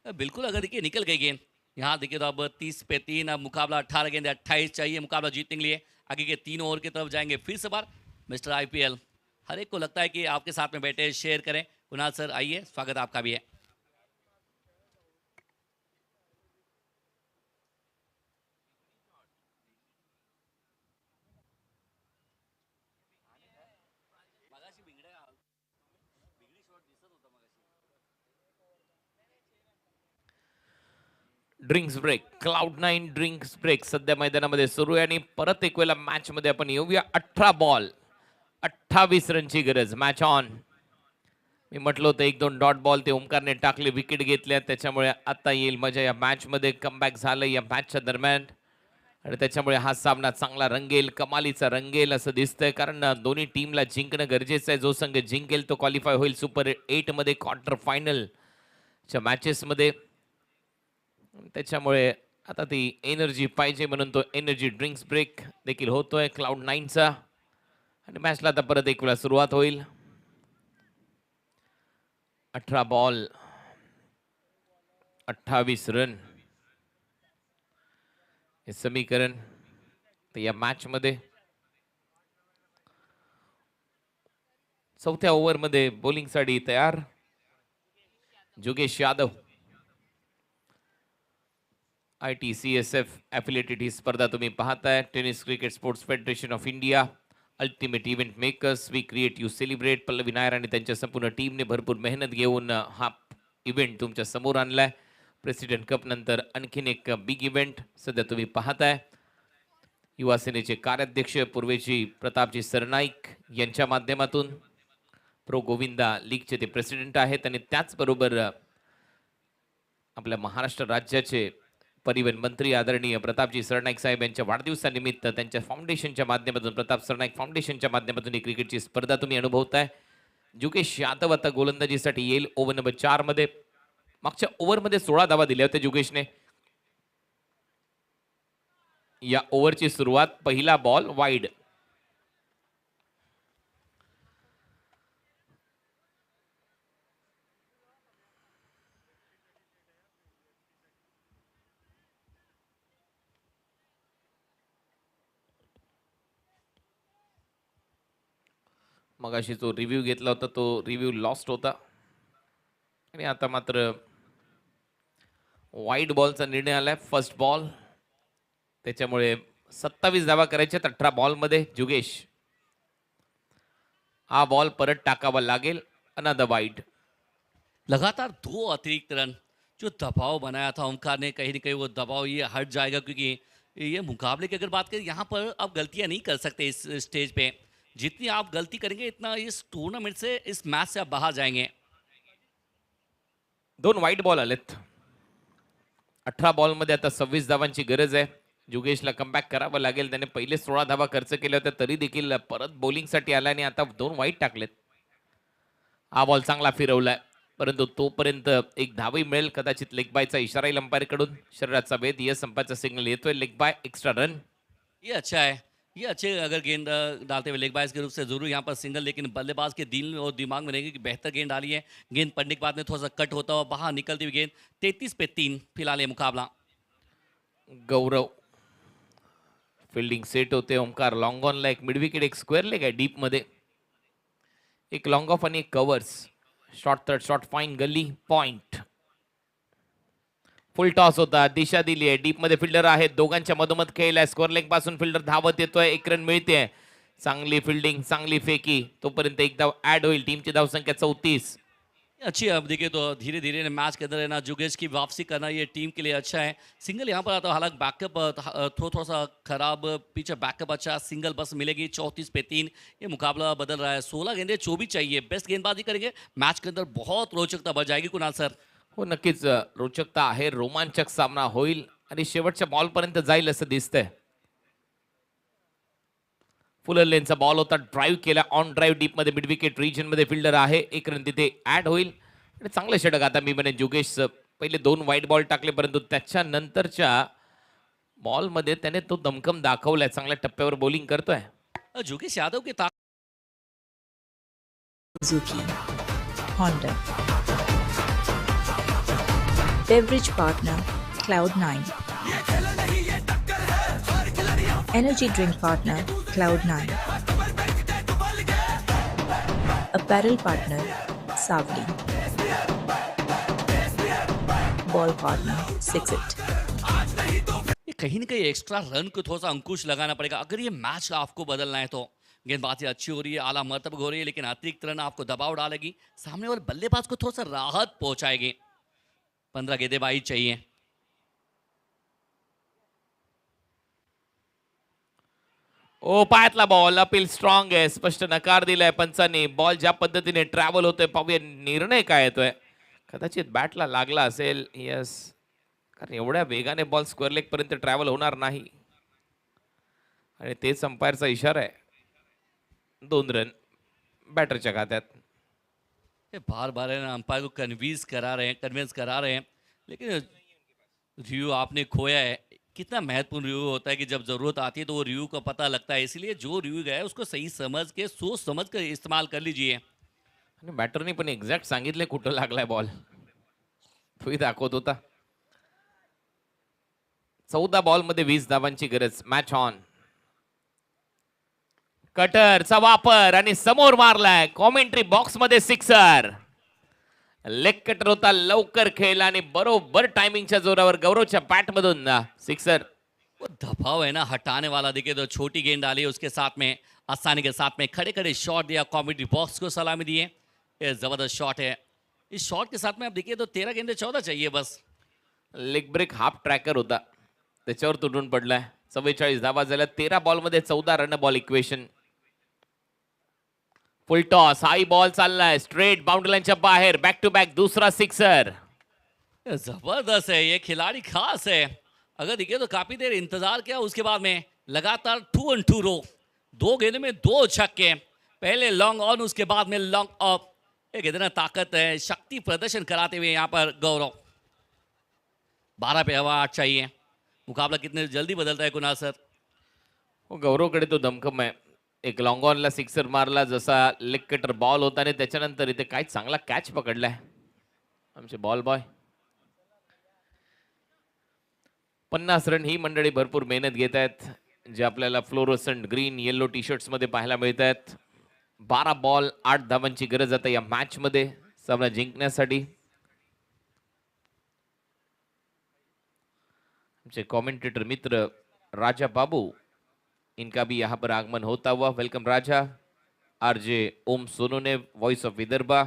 बिल्कुल अगर देखिए निकल गई गेंद। यहाँ देखिए तो अब 30 पे 3, अब मुकाबला 18 गेंद 28 चाहिए मुकाबला जीतने के लिए। आगे के 3 ओवर की तरफ जाएंगे फिर से बार। मिस्टर IPL हर एक को लगता है कि आपके साथ में बैठे शेयर करें। कुणाल सर आइए, स्वागत आपका भी है। Drinks break, Cloud9 drinks break सध्या मैदानामध्ये सुरू आहे आणि परत एक वेळा मॅच मध्ये आपण येऊया. 18 बॉल 28 रनची गरज. Match on. मी म्हटलं होतं 1-2 डॉट बॉल ते ओंकारने टाकले, विकेट घेतल्या, त्याच्यामुळे आता येईल मजा या मॅच मध्ये. कमबॅक झालं या मॅचच्या दरम्यान आणि त्याच्यामुळे हा सामना चांगला रंगेल, कमालीचा रंगेल असं दिसतंय. कारण दोन्ही टीमला जिंकणं गरजेचं आहे. जो संघ जिंकेल तो क्वालिफाय होईल सुपर 8 मध्ये क्वार्टर फायनलच्या मॅचेस मध्ये. त्याच्यामुळे आता ती एनर्जी पाहिजे म्हणून तो एनर्जी ड्रिंक्स ब्रेक देखील होतोय Cloud9चा. आणि मॅचला आता परत एक वेळा सुरुवात होईल. 18 बॉल 28 रन हे समीकरण. तर या मॅच मध्ये चौथ्या ओव्हरमध्ये बॉलिंगसाठी तयार जोगेश यादव. ITCSF affiliated ही स्पर्धा तुम्ही पाहताय. Tennis cricket sports federation of India, ultimate event makers, we create you celebrate. Pallavi Nair आणि त्यांच्या संपूर्ण टीमने भरपूर मेहनत घेऊन हा इव्हेंट तुमच्या समोर आणलाय. प्रेसिडेंट कप नंतर आणखीन एक बिग इव्हेंट सध्या तुम्ही पाहताय. युवा सेनेचे कार्याध्यक्ष पूर्वेजी प्रतापजी सरनाईक यांच्या माध्यमातून प्रो गोविंदा लीगचे ते प्रेसिडेंट आहेत आणि त्याचबरोबर आपल्या महाराष्ट्र राज्याचे परिवहन मंत्री आदरणीय प्रतापजी सरनाईक साहेब यांच्या वाढदिवसानिमित्त त्यांच्या फाउंडेशनच्या माध्यमातून, प्रताप सरनाईक फाउंडेशनच्या माध्यमातून ही क्रिकेटची स्पर्धा तुम्ही अनुभवताय. जुगेश यादव आता गोलंदाजीसाठी येईल ओव्हर नंबर 4 मध्ये. मागच्या ओव्हरमध्ये 16 धावा दिल्या होत्या जुगेशने. या ओव्हरची सुरुवात, पहिला बॉल वाईड. मगाशी जो रिव्ह्यू घेतला होता तो रिव्ह्यू लॉस्ट होता आणि आता मात्र वाईड बॉलचा निर्णय आलाय. फर्स्ट बॉल, त्याच्यामुळे 27 धावा करायच्या 18 बॉलमध्ये. जुगेश, हा बॉल परत टाकावा लागेल. Another wide. लगातार 2 अतिरिक्त रन, जो दबाव बनाया था ओमकार ने, कहीं ना कहीं वो दबाव ये हट जाएगा, क्योंकि ये मुकाबले की अगर बात करें यहाँ पर आप गलतियाँ नहीं कर सकते. इस स्टेज पे जितनी आप गलती करेंगे इतना इस टूर्नामेंट से, इस मैच से आप बाहर जाएंगे. 2 वाईड बॉल आलेत. 18 बॉलमध्ये आता 26 धावांची गरज आहे. जुगेशला कमबॅक करावं लागेल. त्याने पहिले 16 धावा खर्च केल्या होत्या, तरी देखील परत बॉलिंगसाठी आला आणि आता 2 वाईड टाकलेत. हा बॉल चांगला फिरवलाय, परंतु तोपर्यंत एक धावही मिळेल. कदाचित लेग बायचा इशारा येईल अंपायर कडून. शरीराचा वेध, यस अंपायरचा सिग्नल येतोय. Leg bye, extra run. ये अच्छा है, ये अच्छे अगर गेंद डालते हुए लेग बाइज के रूप से जरूर यहाँ पर सिंगल, लेकिन बल्लेबाज के दिल और दिमाग में रहेगी कि बेहतर गेंद डाली है. गेंद पड़ने के बाद में थोड़ा सा कट होता हुआ बाहर निकलती हुई गेंद. 33 पे 3 फिलहाल ये मुकाबला. गौरव फील्डिंग सेट होते. ओमकार लॉंग ऑनला, एक मिड विकेट, एक स्क्वेअर लेग आहे डीप मध्ये. एक लॉंग ऑफ आणि एक covers. Short third, short fine, गल्ली पॉइंट. फुल टॉस होता, दिशा दिली आहे. डीप मध्ये फिल्डर आहेत, दोघांच्या मधोमध खेळ आहे. स्कोअर लेग पासून फिल्डर धावत येतोय, 1 रन मिळते. चांगली फिल्डिंग, चांगली फेकी. तोपर्यंत एक धाव ऍड होईल. टीमची धावसंख्या 34. अच्छी, अब देखिए तो धीरे धीरे मैच के अंदर है ना, जुगेश की वापसी करना ये टीम के लिए अच्छा है. सिंगल यहाँ पर आता, हालांकि बैकअप थोड़ा सा खराब, पीछे बैकअप अच्छा, सिंगल बस मिलेगी. 34 पे 3 ये मुकाबला बदल रहा है. 16 गेंदे 24 चाहिए. बेस्ट गेंदबाजी करेंगे, मैच के अंदर बहुत रोचकता बढ़ जाएगी. कुणाल सर, हो नक्कीच रोचकता आहे. रोमांचक सामना होईल आणि शेवटच्या बॉल पर्यंत जाईल असं दिसतंय. फुलर लेनचा बॉल होता, ड्राईव्ह केला. ऑन ड्राईव्ह डीप मध्ये मिड विकेट रिजन मध्ये फिल्डर आहे. 1 रन तिथे ऍड होईल आणि चांगलं षटक. आता मी म्हणे जुगेश पहिले 2 वाईड बॉल टाकले, परंतु त्याच्यानंतरच्या बॉल मध्ये त्याने तो दमकम दाखवलाय. चांगल्या टप्प्यावर बॉलिंग करतोय. जुगेश यादव की Suzuki, Honda. Beverage partner, Cloud9. Energy drink partner, Cloud9. Apparel partner, Savli. Ball partner, Sixit. ये कहीं ना कहीं एक्स्ट्रा रन को थोड़ा सा अंकुश लगाना पड़ेगा अगर ये मैच आपको बदलना है. तो गेंदबाजी अच्छी हो रही है, आला मर्तब हो रही है, लेकिन अतिरिक्त रन आपको दबाव डालेगी. सामने वाले बल्लेबाज को थोड़ा सा राहत पहुंचाएगी. 15 गेंदेबाजी चाहिए. ओ, पायातला बॉल. अपील स्ट्रॉंग आहे, स्पष्ट नकार दिलाय पंचांनी. बॉल ज्या पद्धतीने ट्रॅव्हल होतोय पाहूया निर्णय काय येतोय. कदाचित बॅटला लागला असेल. यस, कारण एवढ्या वेगाने बॉल स्क्वेअर लेग पर्यंत ट्रॅव्हल होणार नाही आणि तेच अंपायरचा इशारा आहे. 2 रन बॅटरच्या खात्यात. ये बार बार है ना अंपायर को कन्विंस करा रहे हैं, लेकिन रिव्यू आपने खोया है. कितना महत्वपूर्ण रिव्यू होता है कि जब ज़रूरत आती है तो वो रिव्यू का पता लगता है, इसलिए जो रिव्यू गया है उसको सही समझ के सोच समझ कर इस्तेमाल कर लीजिए. आणि बॅटरनी पण एक्झॅक्ट सांगितलंय कुठं लागलाय बॉल, तोही दाखवत होता. 14 बॉलमध्ये 20 धावांची गरज. Match on. कटरचा वापर आणि समोर मारलाय. कॉमेंट्री बॉक्स मध्ये सिक्सर. लेग कटर होता, लवकर खेळला आणि बरोबर टायमिंगच्या जोरावर गौरवच्या बॅट मधून सिक्सर. वो दबाव है ना हटाने वाला, देखिए तो छोटी गेंद डाली उसके साथ में आसानी के साथ में खड़े खड़े शॉट दिया, कॉमेडी बॉक्स को सलामी दिए. ये जबरदस्त शॉट है. इस शॉट के साथ में आप देखिए तो 13 गेंदे 14 चाहिए बस. लेग ब्रेक हाफ ट्रॅकर होता, त्याच्यावर तुटून पडलाय. 44 धावा झाल्या. 13 बॉलमध्ये 14 run ball equation. Full toss. High ball चाललाय स्ट्रेट बाउंड्री लाईनच्या बाहेर. बॅक टू बॅक दुसरा सिक्सर. ये जबरदस्त है, ये खिलाड़ी खास है. अगर देखिए तो काफी देर इंतजार किया, उसके बाद में लगातार 2 on 2 रो, 2 गेंदों में 2 छक्के. पहले लॉन्ग ऑन, उसके बाद में लॉन्ग ऑफ. ये कहते ना ताकत है, शक्ति प्रदर्शन कराते हुए यहाँ पर गौरव. 12 पे हवा 8 चाहिए. मुकाबला कितने जल्दी बदलता है कुणाल सर. गौरवकडे तो दमखम आहे. एक लॉंग ऑनला सिक्सर मारला, जसा लेग कटर बॉल होता आणि त्याच्यानंतर इथे काय चांगला कॅच पकडलाय आमचे बॉल बॉय. 50 रन ही मंडळी भरपूर मेहनत घेत आहेत, जे आपल्याला fluorescent green yellow T shirts मध्ये पाहायला मिळत आहेत. 12 बॉल 8 धावांची गरज आता या मॅच मध्ये सामना जिंकण्यासाठी. आमचे कॉमेंटेटर मित्र राजा बाबू, इनका भी यहाँ पर आगमन होता हुआ. वेलकम राजा. आरजे ओम सोनूने, वॉइस ऑफ विदर्भा,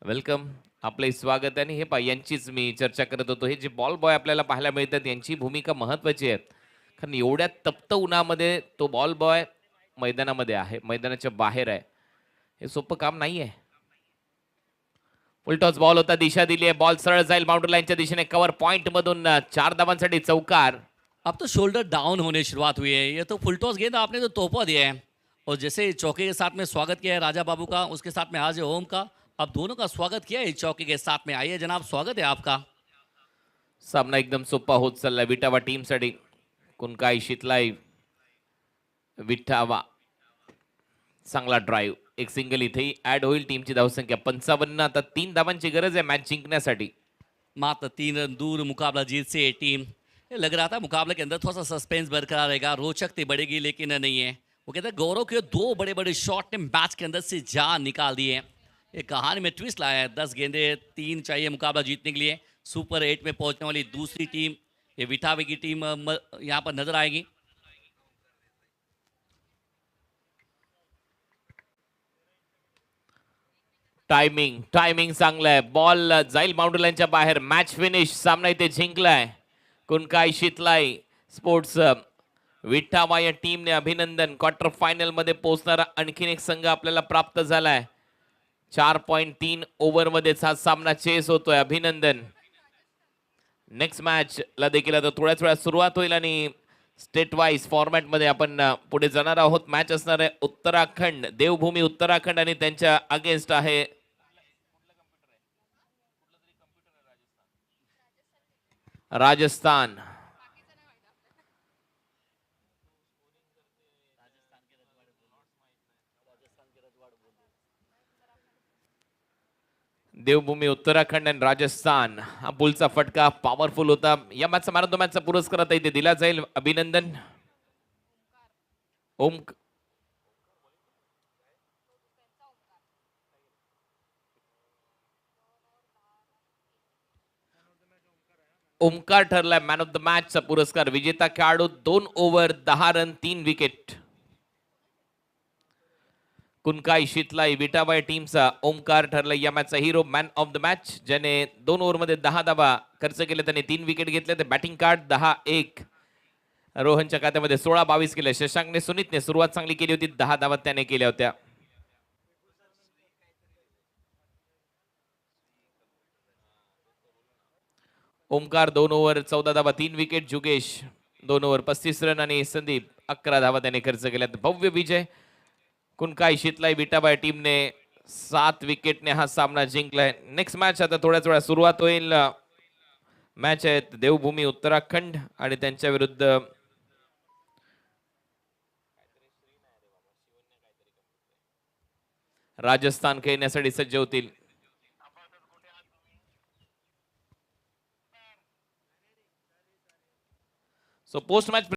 वेलकम. आपले स्वागत आहे. आणि हे पहा, यांचीच मी चर्चा करत होतो. हे जे बॉल बॉय आपल्याला पाहायला मिळतात यांची भूमिका महत्त्वाची आहे, कारण एवढ्या तप्त उन्हामध्ये तो बॉल बॉय मैदानामध्ये आहे, मैदानाच्या बाहेर आहे. हे सोपं काम नाही आहे. फुलटॉस बॉल होता, दिशा दिली आहे. बॉल सरळ जाईल बाउंड्री लाईनच्या दिशेने. कव्हर पॉइंट मधून 4 धावांसाठी चौकार. अब तो शोल्डर डाउन होने शुरुआत हुई है. ये तो फुलटॉस गेंद आपने तो तोहफा दिया है, और जैसे चौके के साथ में स्वागत किया है राजा बाबू का, उसके साथ में आज ओम का, अब दोनों का स्वागत किया है चौके के साथ में. आइए जनाब, स्वागत है आपका. सामना एकदम सोपा होत चाललाय विठावा टीमसाठी. कुणकाई शितलाई विठावा. चांगला ड्राईव्ह. एक सिंगल इथेही ऍड होईल. टीमची धावसंख्या 55. आता 3 धावांची गरज आहे मॅच जिंकण्यासाठी. मात्र 3 रन दूर मुकाबला जीत से टीम. ये लग रहा था मुकाबले के अंदर थोड़ा सा सस्पेंस बरकरार रहेगा, रोचकता बढ़ेगी, लेकिन नहीं है. वो कहते हैं गौरव के 2 बड़े बड़े शॉट ने मैच के अंदर से जान निकाल दी है. ये कहानी में ट्विस्ट लाया है. 10 गेंदे 3 चाहिए मुकाबला जीतने के लिए. सुपर 8 में पहुंचने वाली दूसरी टीम, ये विठावे की टीम यहाँ पर नजर आएगी. टायमिंग चांगलं आहे. बॉल जाईल बाउंड्री लाईनच्या बाहेर. Match finish. सामना इथे जिंकलाय कुणकाई शितलाई स्पोर्ट्स विठावा या टीमने. अभिनंदन. क्वार्टर फायनल मध्ये पोहोचणारा आणखीन एक संघ आपल्याला प्राप्त झालाय. 4.3 ओव्हर मध्येच हा सामना चेस होतोय. अभिनंदन. नेक्स्ट मॅच ला देखील आता थोड्याच वेळात सुरुवात होईल आणि स्टेट वाईज फॉर्मॅट मध्ये आपण पुढे जाणार आहोत. मॅच असणार आहे उत्तराखंड, देवभूमी उत्तराखंड आणि त्यांच्या अगेन्स्ट आहे राजस्थान. देवभूमी उत्तराखंड आणि राजस्थान. हा बुलचा फटका पॉवरफुल होता. या मॅचचा मॅन ऑफ द मॅचचा पुरस्कार आता इथे दिला जाईल. अभिनंदन. ओमकार ठरलाय मॅन ऑफ द मॅचचा पुरस्कार. विजेता खेळाडू 2 ओव्हर 10 रन 3 विकेट. कुणकाई शितलाई विठावा टीमचा ओमकार ठरला या मॅचचा hero, man of the match. ज्याने 2 ओव्हरमध्ये 10 धावा खर्च केले, त्याने 3 विकेट घेतले. ते बॅटिंग कार्ड 10-1 रोहनच्या खात्यामध्ये. 16-22 केले. शशांकने सुनीतने सुरुवात चांगली केली होती. 10 धावा त्याने केल्या होत्या. ओमकार 2 ओव्हर 14 धावा 3 विकेट. जुगेश 2 ओव्हर 35 रन आणि संदीप 11 धावा त्याने खर्च केल्या. भव्य विजय. कुणकाई शितलाई विठावा टीमने 7 विकेटने हा सामना जिंकलाय. नेक्स्ट मॅच आता थोड्याच वेळा सुरुवात होईल. मॅच आहेत देवभूमी उत्तराखंड आणि त्यांच्या विरुद्ध राजस्थान खेळण्यासाठी सज्ज होतील. So post match